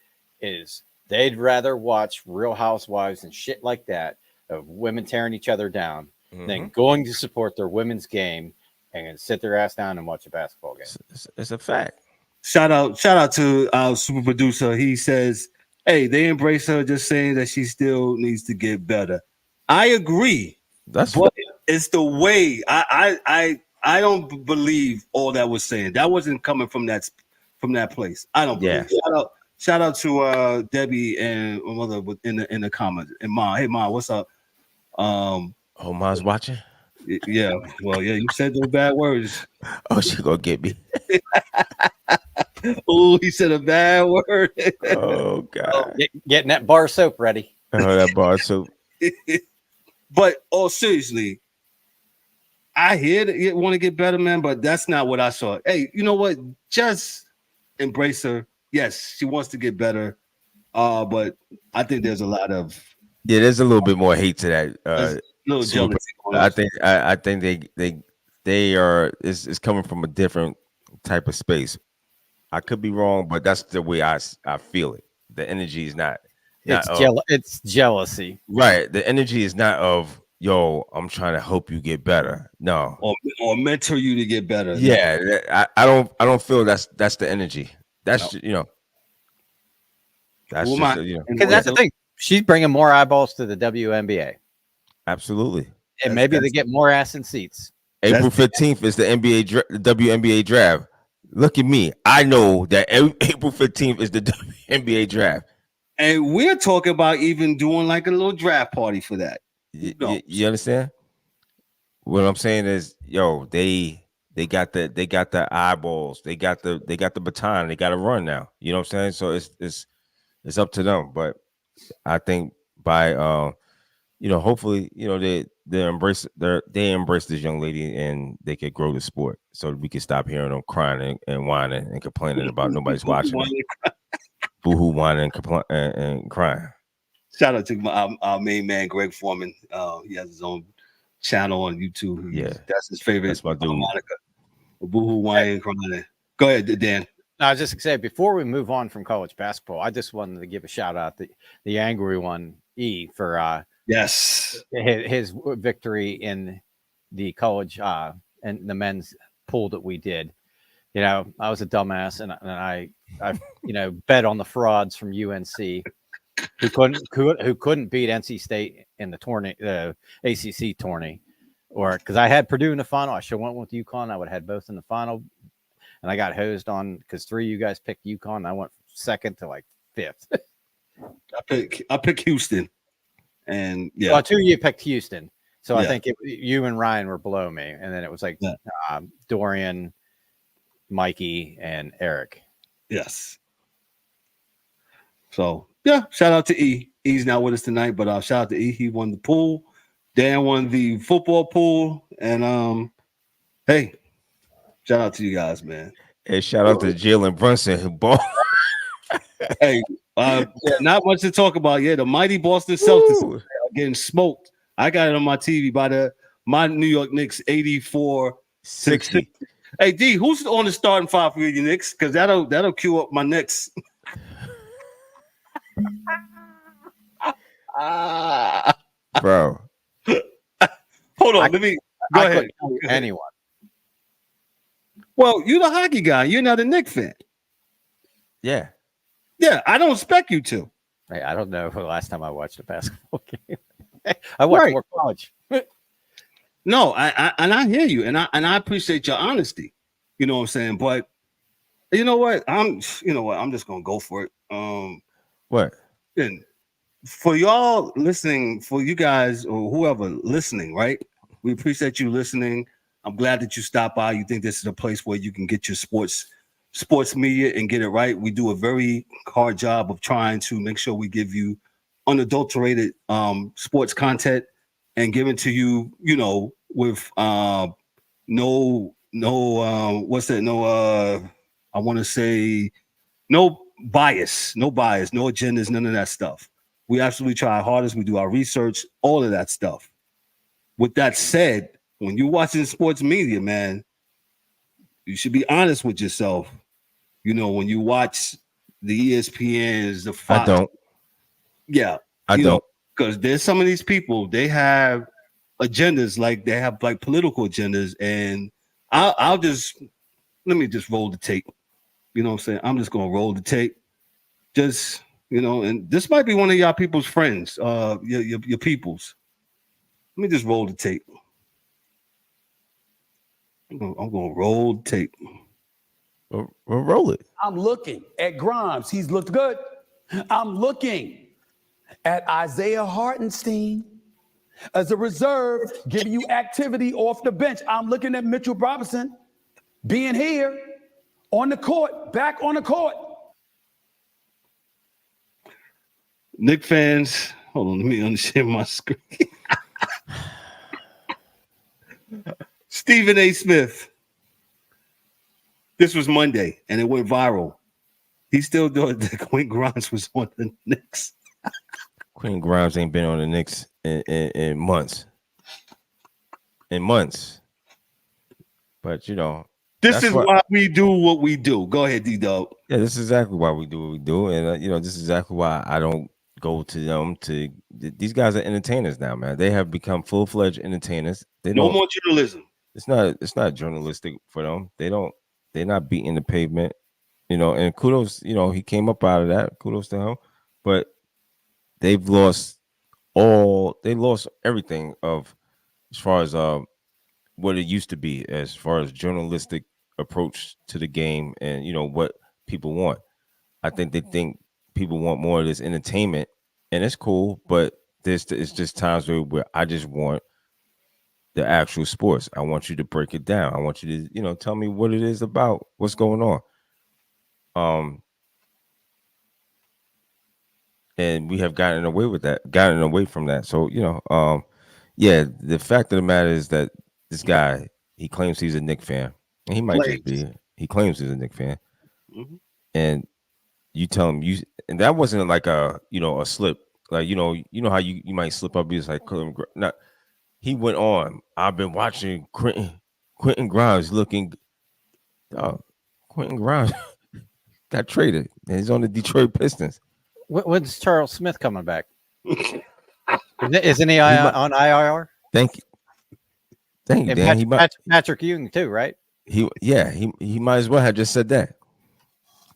they'd rather watch Real Housewives and shit like that of women tearing each other down than going to support their women's game and sit their ass down and watch a basketball game. It's a fact. Shout out to our super producer. He says, "Hey, they embrace her, just saying that she still needs to get better." I agree. But it's the way. I don't believe all that was saying. That wasn't coming from that place. I don't believe. Shout out to Debbie and my mother in the comments. And Ma, hey Ma, what's up? Ma's watching. Yeah, well, yeah, you said those bad words. Oh, she gonna get me. Oh, he said a bad word. Oh God, getting that bar soap ready. Oh, that bar soap. But seriously, I hear that you want to get better, man, but that's not what I saw. Hey, you know what? Just embrace her. Yes, she wants to get better. But I think there's a lot of there's a little bit more hate to that. Little jealousy. I think they are is coming from a different type of space. I could be wrong, but that's the way I feel it. The energy is not it's jealousy. Right. The energy is not of, yo, I'm trying to help you get better. No. Or mentor you to get better. Yeah. I don't feel that's the energy. That's that's because that's the thing. She's bringing more eyeballs to the WNBA. Absolutely. And maybe they get more ass in seats. April 15th is the WNBA draft. Look at me. I know that April 15th is the WNBA draft. And we're talking about even doing like a little draft party for that. You understand? What I'm saying is, yo, they got the eyeballs. They got the baton. They got to run now. You know what I'm saying? So it's up to them. But I think by hopefully, they embrace this young lady and they could grow the sport so we can stop hearing them crying and whining and complaining about nobody's watching. Boo-hoo, whining and crying. Shout out to our main man, Greg Foreman. He has his own channel on YouTube. That's his favorite. That's my dude. Monica. Boo-hoo, whining, crying. Go ahead, Dan. I was just going to say, before we move on from college basketball, I just wanted to give a shout out to the angry one, E, for his victory in the college and the men's pool that we did. I was a dumbass and I bet on the frauds from UNC who couldn't beat NC State in the tourney, the ACC tourney, or because I had Purdue in the final. I should have went with UConn. I would have had both in the final, and I got hosed on because 3 of you guys picked UConn. And I went second to like 5th. I picked Houston, and 2 of you picked Houston. So I think you and Ryan were below me, and then it was like Dorian, Mikey, and Eric. Yes. So shout out to E. E's not with us tonight, but shout out to E. He won the pool. Dan won the football pool, and hey, shout out to you guys, man. Hey, shout out to Jalen Brunson who ball. Hey, not much to talk about. Yeah, the mighty Boston Celtics are getting smoked. I got it on my TV by my New York Knicks 84-60. Hey D, who's on the starting 5 for your Knicks? Because that'll cue up my Knicks. Bro, hold on. Let me go ahead. Anyone. Well, you're the hockey guy. You're not a Knicks fan. Yeah. Yeah, I don't expect you to. Hey, I don't know the last time I watched a basketball game. I watched more college. No, I hear you, and I appreciate your honesty. You know what I'm saying? But you know what? I'm just gonna go for it. What? And for y'all listening, for you guys or whoever listening, right? We appreciate you listening. I'm glad that you stopped by. You think this is a place where you can get your sports media and get it right. We do a very hard job of trying to make sure we give you unadulterated sports content and give it to you, with what's that? I want to say no bias, no agendas, none of that stuff. We absolutely try our hardest. We do our research, all of that stuff. With that said, when you're watching sports media, man, you should be honest with yourself. When you watch the ESPNs, the Fox, I don't. yeah, I don't. because there's some of these people, they have agendas, like they have like political agendas, and I'll just let me just roll the tape. You know what I'm saying? I'm just gonna roll the tape. Just and this might be one of y'all people's friends, your people's. Let me just roll the tape. I'm gonna roll the tape. We'll roll it. I'm looking at Grimes. He's looked good. I'm looking at Isaiah Hartenstein as a reserve, giving you activity off the bench. I'm looking at Mitchell Robinson being here on the court, back on the court. Knicks fans, hold on, let me unshare my screen. Stephen A. Smith. This was Monday, and it went viral. He's still doing that. Quinn Grimes was on the Knicks. Quinn Grimes ain't been on the Knicks in months. In months. But, this is why we do what we do. Go ahead, D-Dog. Yeah, this is exactly why we do what we do. And, this is exactly why I don't go to them these guys are entertainers now, man. They have become full-fledged entertainers. No more journalism. It's not journalistic for them. They're not beating the pavement, and kudos, he came up out of that. Kudos to him. But they lost everything of as far as what it used to be, as far as journalistic approach to the game and what people want. I think they think people want more of this entertainment, and it's cool, but it's just times where I just want the actual sports. I want you to break it down. I want you to, tell me what it is about, what's going on. And we have gotten away from that. So, yeah, the fact of the matter is that this guy, he claims he's a Knicks fan. And he might just be. He claims he's a Knicks fan. Mm-hmm. And you tell him and that wasn't like a slip. Like, you know how you might slip up. He's like, not. He went on. I've been watching Quentin Grimes looking. Quentin Grimes got traded, and he's on the Detroit Pistons. When's Charles Smith coming back? Isn't he on IR? Thank you, Dan. Patrick Ewing too, right? He might as well have just said that.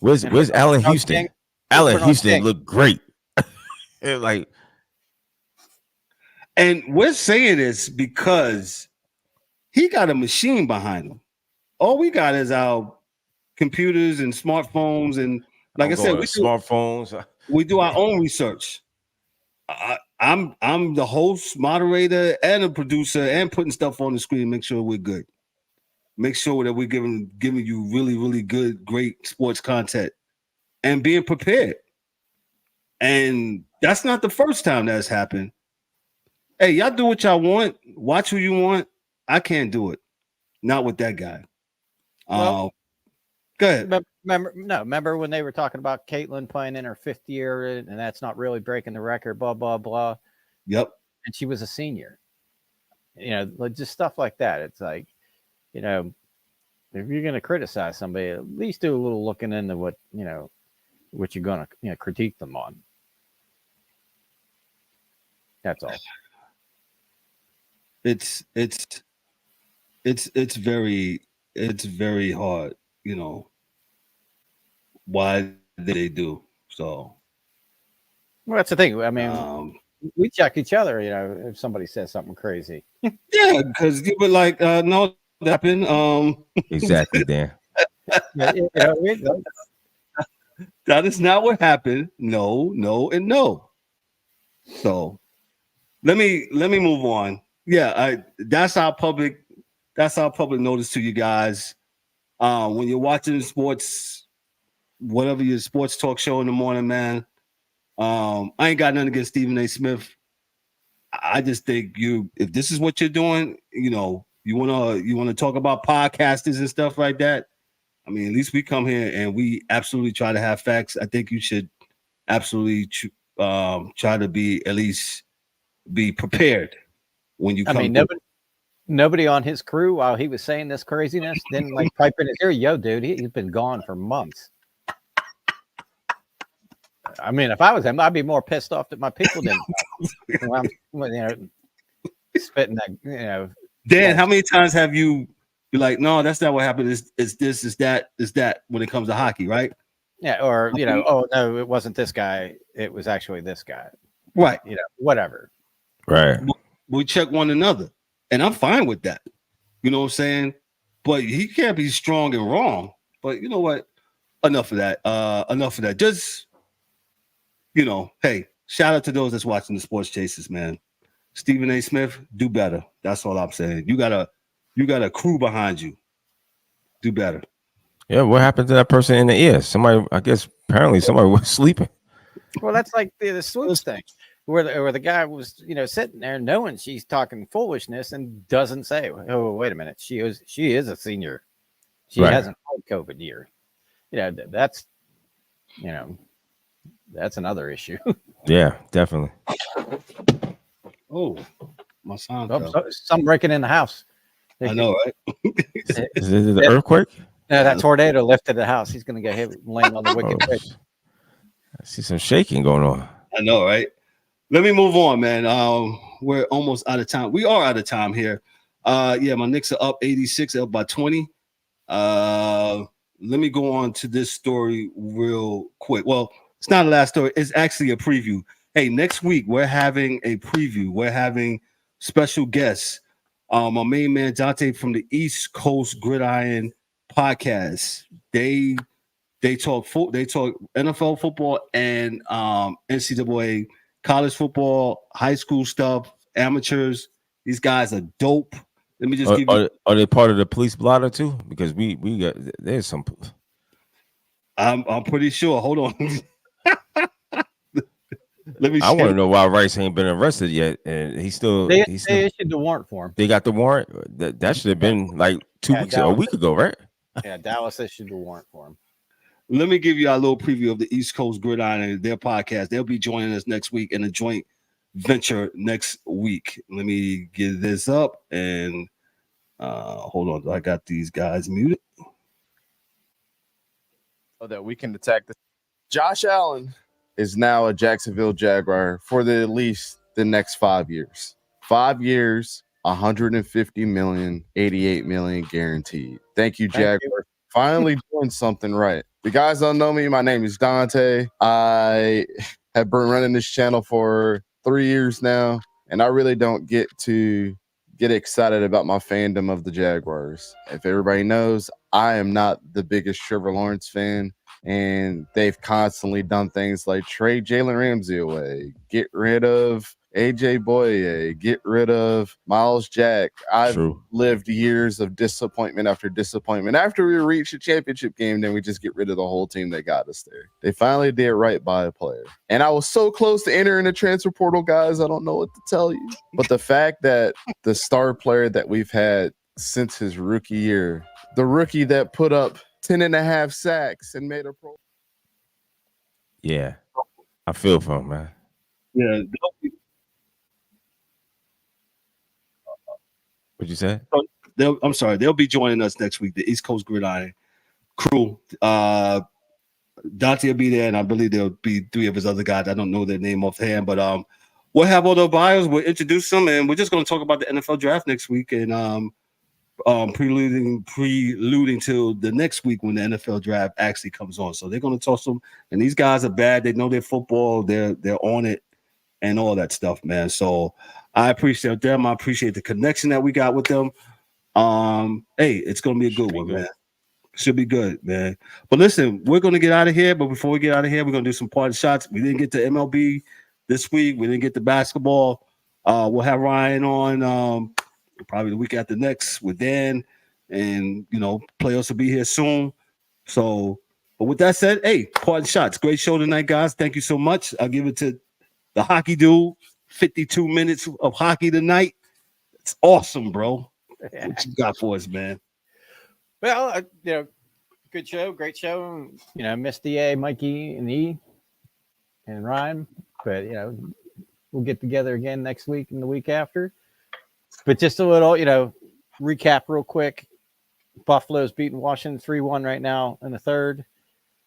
Where's Allen Houston? Allen Houston looked great. And we're saying this because he got a machine behind him. All we got is our computers and smartphones, and like I said, we do our own research. I'm the host, moderator, and a producer, and putting stuff on the screen. Make sure we're good. Make sure that we're giving you really, really good, great sports content, and being prepared. And that's not the first time that's happened. Hey, y'all do what y'all want. Watch who you want. I can't do it. Not with that guy. Go ahead. Remember when they were talking about Caitlin playing in her fifth year, and that's not really breaking the record, blah, blah, blah. Yep. And she was a senior. Just stuff like that. It's like, if you're going to criticize somebody, at least do a little looking into what you're going to critique them on. That's all. It's It's very it's very hard, why they do. So Well, that's the thing. I mean, we check each other, if somebody says something crazy. yeah, because you were like, no, that happened. Exactly, Dan. That is not what happened. No, and no. So let me move on. Yeah, that's our public notice to you guys. When you're watching sports, whatever your sports talk show in the morning, man. I ain't got nothing against Stephen A. Smith. I just think if this is what you're doing, you wanna talk about podcasters and stuff like that. I mean, at least we come here and we absolutely try to have facts. I think you should absolutely try to be prepared when you come. I mean, nobody on his crew while he was saying this craziness didn't like pipe in his ear. Yo, dude, he's been gone for months. I mean, if I was him, I'd be more pissed off that my people didn't. Spitting that. Dan, how many times have you be like, no, that's not what happened? Is this? Is that? When it comes to hockey, right? Yeah, or oh no, it wasn't this guy. It was actually this guy. Right. Whatever. Right. We check one another, and I'm fine with that. You know what I'm saying? But he can't be strong and wrong. But you know what? Enough of that. Just. Hey, shout out to those that's watching the Sports Chasers, man. Stephen A. Smith, do better. That's all I'm saying. You got a crew behind you. Do better. Yeah, what happened to that person in the ear? Apparently somebody was sleeping. Well, that's like the Swoops thing, where the guy was, sitting there knowing she's talking foolishness and doesn't say, oh, wait a minute, she is a senior. She hasn't had COVID year. That's another issue. Yeah, definitely. Oh, my sound. Something breaking in the house. I know, right? Is it the earthquake? No, that tornado lifted the house. He's going to get hit laying on the wicked bridge. I see some shaking going on. I know, right? Let me move on, man. We're almost out of time. We are out of time here. My Knicks are up 86, up by 20. Let me go on to this story real quick. Well, it's not a last story. It's actually a preview. Hey, next week we're having a preview. We're having special guests. My main man Dante from the East Coast Gridiron podcast. They talk NFL football and NCAA college football, high school stuff, amateurs. These guys are dope. Let me just give you. Are they part of the police blotter too? Because we got there's some. I'm pretty sure. Hold on. I want to know why Rice ain't been arrested yet, and they issued the warrant for him. They got the warrant. That should have been like 2 weeks ago, a week ago, right? Yeah, Dallas issued the warrant for him. Let me give you a little preview of the East Coast Gridiron and their podcast. They'll be joining us next week in a joint venture next week. Let me get this up and hold on. I got these guys muted. So that we can attack this. Josh Allen is now a Jacksonville Jaguar for at least the next 5 years. 5 years, 150 million, 88 million guaranteed. Thank you, Jaguar. Finally doing something right. The guys don't know me. My name is Dante. I have been running this channel for 3 years now, and I really don't get excited about my fandom of the Jaguars. If everybody knows, I am not the biggest Trevor Lawrence fan, and they've constantly done things like trade Jalen Ramsey away, get rid of AJ Boye, get rid of Miles Jack. I've lived years of disappointment after disappointment. After we reach a championship game, then we just get rid of the whole team that got us there. They finally did right by a player. And I was so close to entering the transfer portal, guys. I don't know what to tell you. But the fact that the star player that we've had since his rookie year, the rookie that put up 10.5 sacks and made a pro. Yeah, I feel for him, man. Yeah. What'd you say? I'm sorry. They'll be joining us next week, the East Coast Gridiron crew. Dante will be there, and I believe there'll be 3 of his other guys. I don't know their name offhand, but we'll have all their bios. We'll introduce them, and we're just going to talk about the NFL draft next week. And preluding to the next week when the NFL draft actually comes on. So they're going to toss them. And these guys are bad. They know their football. They're on it and all that stuff, man. So I appreciate them. I appreciate the connection that we got with them. Hey, it's going to be a good one, man. Should be good, man. But listen, we're going to get out of here. But before we get out of here, we're going to do some party shots. We didn't get to MLB this week. We didn't get to basketball. We'll have Ryan on probably the week after next with Dan. And, playoffs will be here soon. So, but with that said, hey, party shots. Great show tonight, guys. Thank you so much. I'll give it to the hockey dude. 52 minutes of hockey tonight. It's awesome, bro. What you got for us, man? Well, good show, great show. Missed DA, Mikey, and E, and Ryan. But we'll get together again next week and the week after. But just a little, recap real quick. Buffalo's beating Washington 3-1 right now in the third.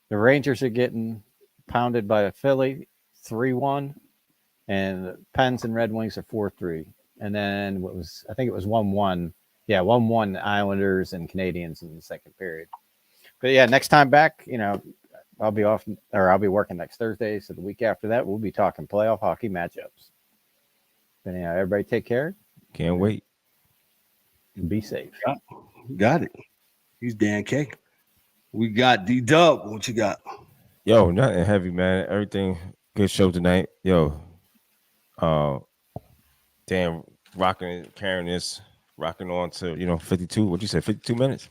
The Rangers are getting pounded by Philly 3-1, and the Pens and Red Wings are 4-3. And then I think it was 1-1. Yeah, 1-1 Islanders and Canadians in the second period. But yeah, next time back, I'll be off, or I'll be working next Thursday. So the week after that, we'll be talking playoff hockey matchups. But everybody take care. Can't wait. And be safe. Got it. He's Dan K. We got D-Dub. What you got? Yo, nothing heavy, man. Everything good show tonight. Yo, Dan rocking on to 52. What'd you say? 52 minutes.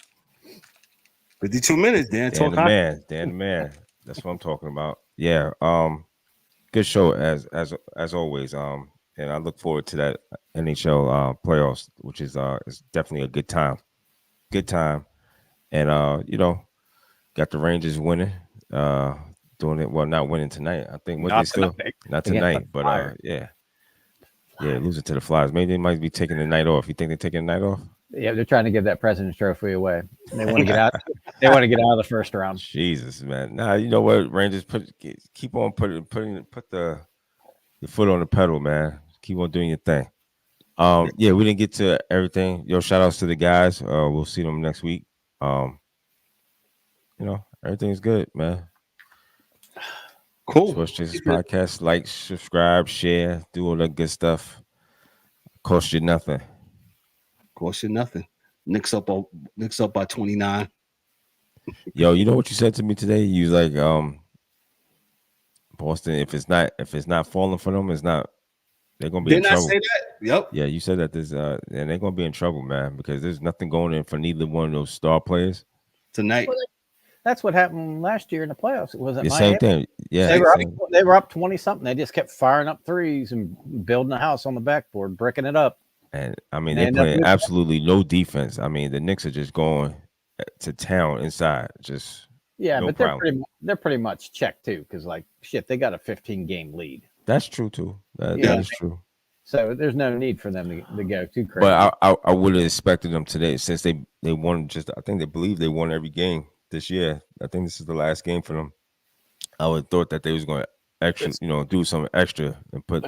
52 minutes, Dan. Dan the man. That's what I'm talking about. Yeah. Good show as always. And I look forward to that NHL playoffs, which is definitely a good time. Good time. And got the Rangers winning. Doing it well, not winning tonight. I think not tonight, but yeah. Yeah, losing to the Flyers. Maybe they might be taking the night off. You think they're taking the night off? Yeah, they're trying to give that President's Trophy away. They want to get out. They want to get out of the first round. Jesus, man. Nah, you know what? Rangers keep on put the foot on the pedal, man. Keep on doing your thing. Yeah, we didn't get to everything. Yo, shout outs to the guys. We'll see them next week. Everything's good, man. Cool. Sports Chasers Podcast. Like, subscribe, share, do all that good stuff. Cost you nothing. Knicks up by 29. Yo, you know what you said to me today? You was like, Boston, if it's not falling for them, they're gonna be in trouble. Didn't I say that? Yep. Yeah, you said that and they're gonna be in trouble, man, because there's nothing going in for neither one of those star players tonight. That's what happened last year in the playoffs. It wasn't the same thing. Yeah, they were up 20 something. They just kept firing up threes and building a house on the backboard, bricking it up. And I mean, they're playing absolutely no defense. I mean, the Knicks are just going to town inside. Just but they're pretty much checked too, because they got a 15-game lead. That's true too. That is true. So there's no need for them to go too crazy. But I would have expected them today, since they won. I think they believe they won every game this year. I think this is the last game for them. I would have thought that they was going to do something extra and put,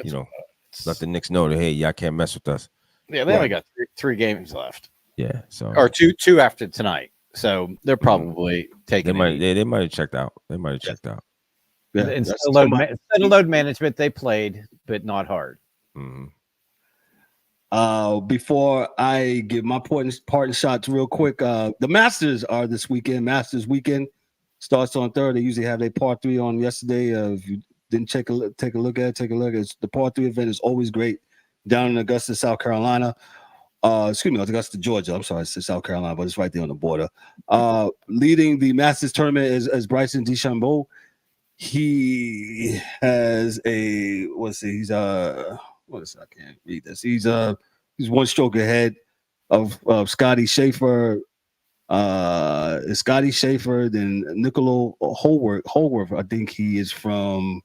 let the Knicks know that, hey, y'all can't mess with us. Yeah, they only got three games left. Yeah, so or two after tonight. So they're probably taking. They might have checked out. They might have checked out. Yeah, instead of load management, they played, but not hard. Mm-hmm. Before I give my parting shots real quick, the Masters are this weekend. Masters weekend starts on Thursday. They usually have their part 3 on yesterday. If you didn't take a look at it. It's the part 3 event is always great down in Augusta, South Carolina. Augusta, Georgia. I'm sorry, it's South Carolina, but it's right there on the border. Leading the Masters tournament is Bryson DeChambeau. He has I can't read this. He's one stroke ahead of Scotty Schaffer. Scotty Schaffer, then Nicola Holworth. I think he is from,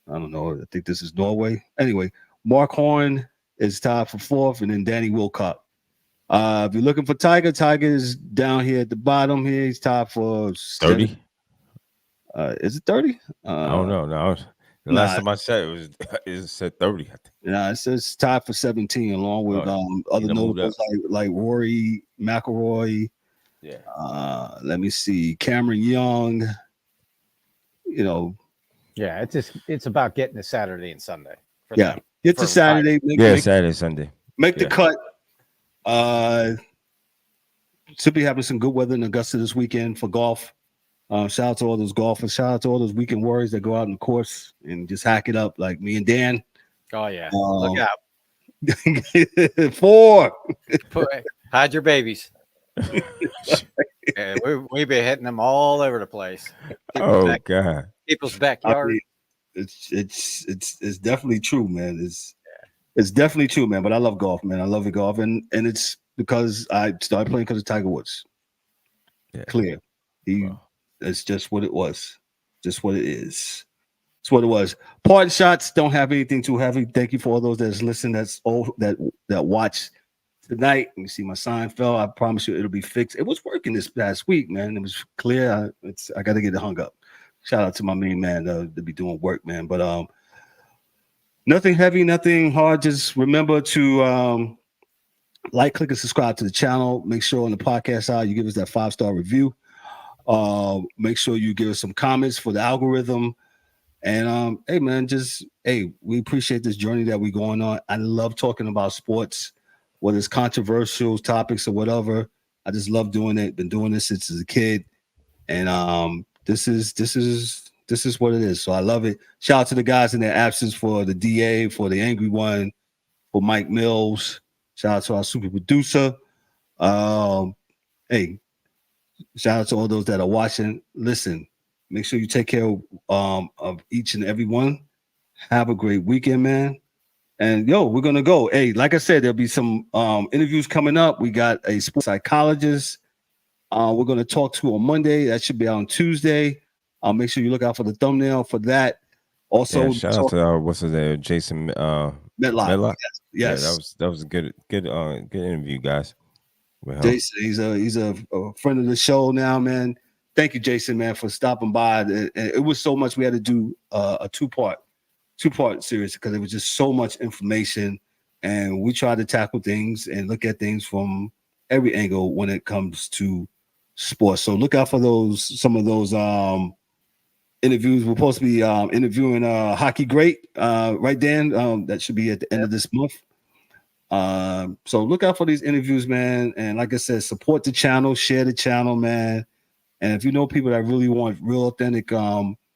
I don't know. I think this is Norway. Anyway, Mark Horn is tied for 4th, and then Danny Wilcock. If you're looking for Tiger is down here at the bottom here. He's tied for 30. Is it 30? I don't know. No, The last time I said it said 30. I think. Yeah, it says tied for 17, along with other notables like Rory McIlroy. Yeah. Let me see, Cameron Young. You know. Yeah, it's about getting to Saturday and Sunday. Yeah, get to Saturday. Saturday, Sunday. Make the cut. Should be having some good weather in Augusta this weekend for golf. Shout out to all those golfers. Shout out to all those weekend warriors that go out in the course and just hack it up like me and Dan. Oh, yeah. Look out. 4. Hide your babies. Yeah, we be hitting them all over the place. God. People's backyard. I mean, it's definitely true, man. It's definitely true, man. But I love golf, man. I love the golf, and it's because I started playing because of Tiger Woods. Yeah. Clear. It's just what it was. Just what it is. It's what it was. Part shots don't have anything too heavy. Thank you for all those that's listening. That watch tonight. Let me see. My sign fell. I promise you, it'll be fixed. It was working this past week, man. It was clear. I got to get it hung up. Shout out to my main man to be doing work, man. But nothing heavy, nothing hard. Just remember to like, click, and subscribe to the channel. Make sure on the podcast side you give us that 5-star review. Make sure you give us some comments for the algorithm. And hey, man, we appreciate this journey that we're going on. I love talking about sports, whether it's controversial topics or whatever. I just love doing it. Been doing this since as a kid, and this is what it is. So I love it. Shout out to the guys in their absence, for the DA, for the Angry One, for Mike Mills. Shout out to our super producer. Hey, shout out to all those that are watching. Listen, make sure you take care of each and every one. Have a great weekend, man. And we're gonna go. Hey, like I said, there'll be some interviews coming up. We got a sports psychologist we're gonna talk to on Monday. That should be out on Tuesday. Make sure you look out for the thumbnail for that. Also, shout out to what's his name, Jason Medlock. Yes. Yeah, that was a good interview, guys. Jason, he's a friend of the show now, man. Thank you, Jason, man, for stopping by. It was so much we had to do a two-part series because there was just so much information, and we tried to tackle things and look at things from every angle when it comes to sports. So look out for some of those interviews. We're supposed to be interviewing hockey great, right, Dan? That should be at the end of this month. So look out for these interviews, man. And like I said, support the channel, share the channel, man. And if you know people that really want real authentic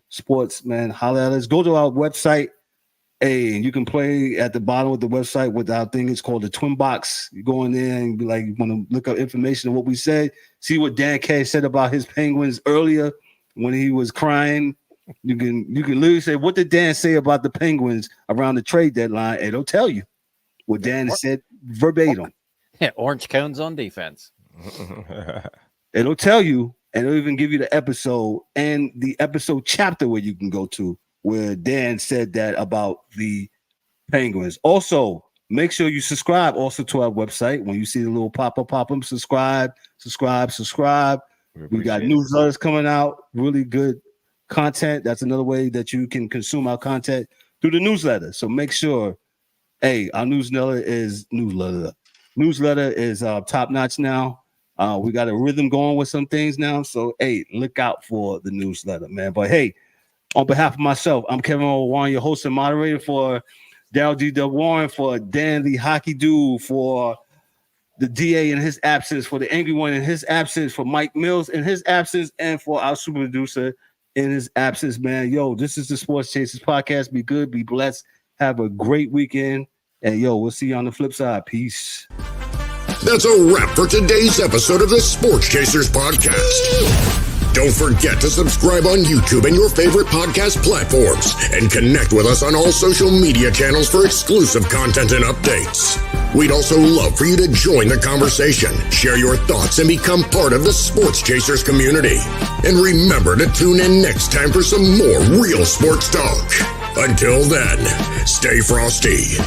sports, man, holler at us. Go to our website. Hey, and you can play at the bottom of the website with our thing. It's called the Twin Box. You go in there and be like, you want to look up information on what we said. See what Dan K said about his Penguins earlier when he was crying. You can literally say, what did Dan say about the Penguins around the trade deadline? It'll tell you what Dan said verbatim. Yeah, orange cones on defense. It'll tell you, and it'll even give you the episode and the episode chapter where you can go to where Dan said that about the Penguins. Also, make sure you subscribe also to our website. When you see the little pop-up, subscribe. We got newsletters coming out, really good content. That's another way that you can consume our content through the newsletter. So make sure, hey, our newsletter is top-notch now. We got a rhythm going with some things now. So, hey, look out for the newsletter, man. But, hey, on behalf of myself, I'm Kevin O. Warren, your host and moderator, for Darryl G. Warren, for Dan the Hockey Dude, for the DA in his absence, for the Angry One in his absence, for Mike Mills in his absence, and for our super producer in his absence, man. This is the Sports Chasers Podcast. Be good, be blessed. Have a great weekend. And, we'll see you on the flip side. Peace. That's a wrap for today's episode of the Sports Chasers Podcast. Don't forget to subscribe on YouTube and your favorite podcast platforms, and connect with us on all social media channels for exclusive content and updates. We'd also love for you to join the conversation, share your thoughts, and become part of the Sports Chasers community. And remember to tune in next time for some more real sports talk. Until then, stay frosty.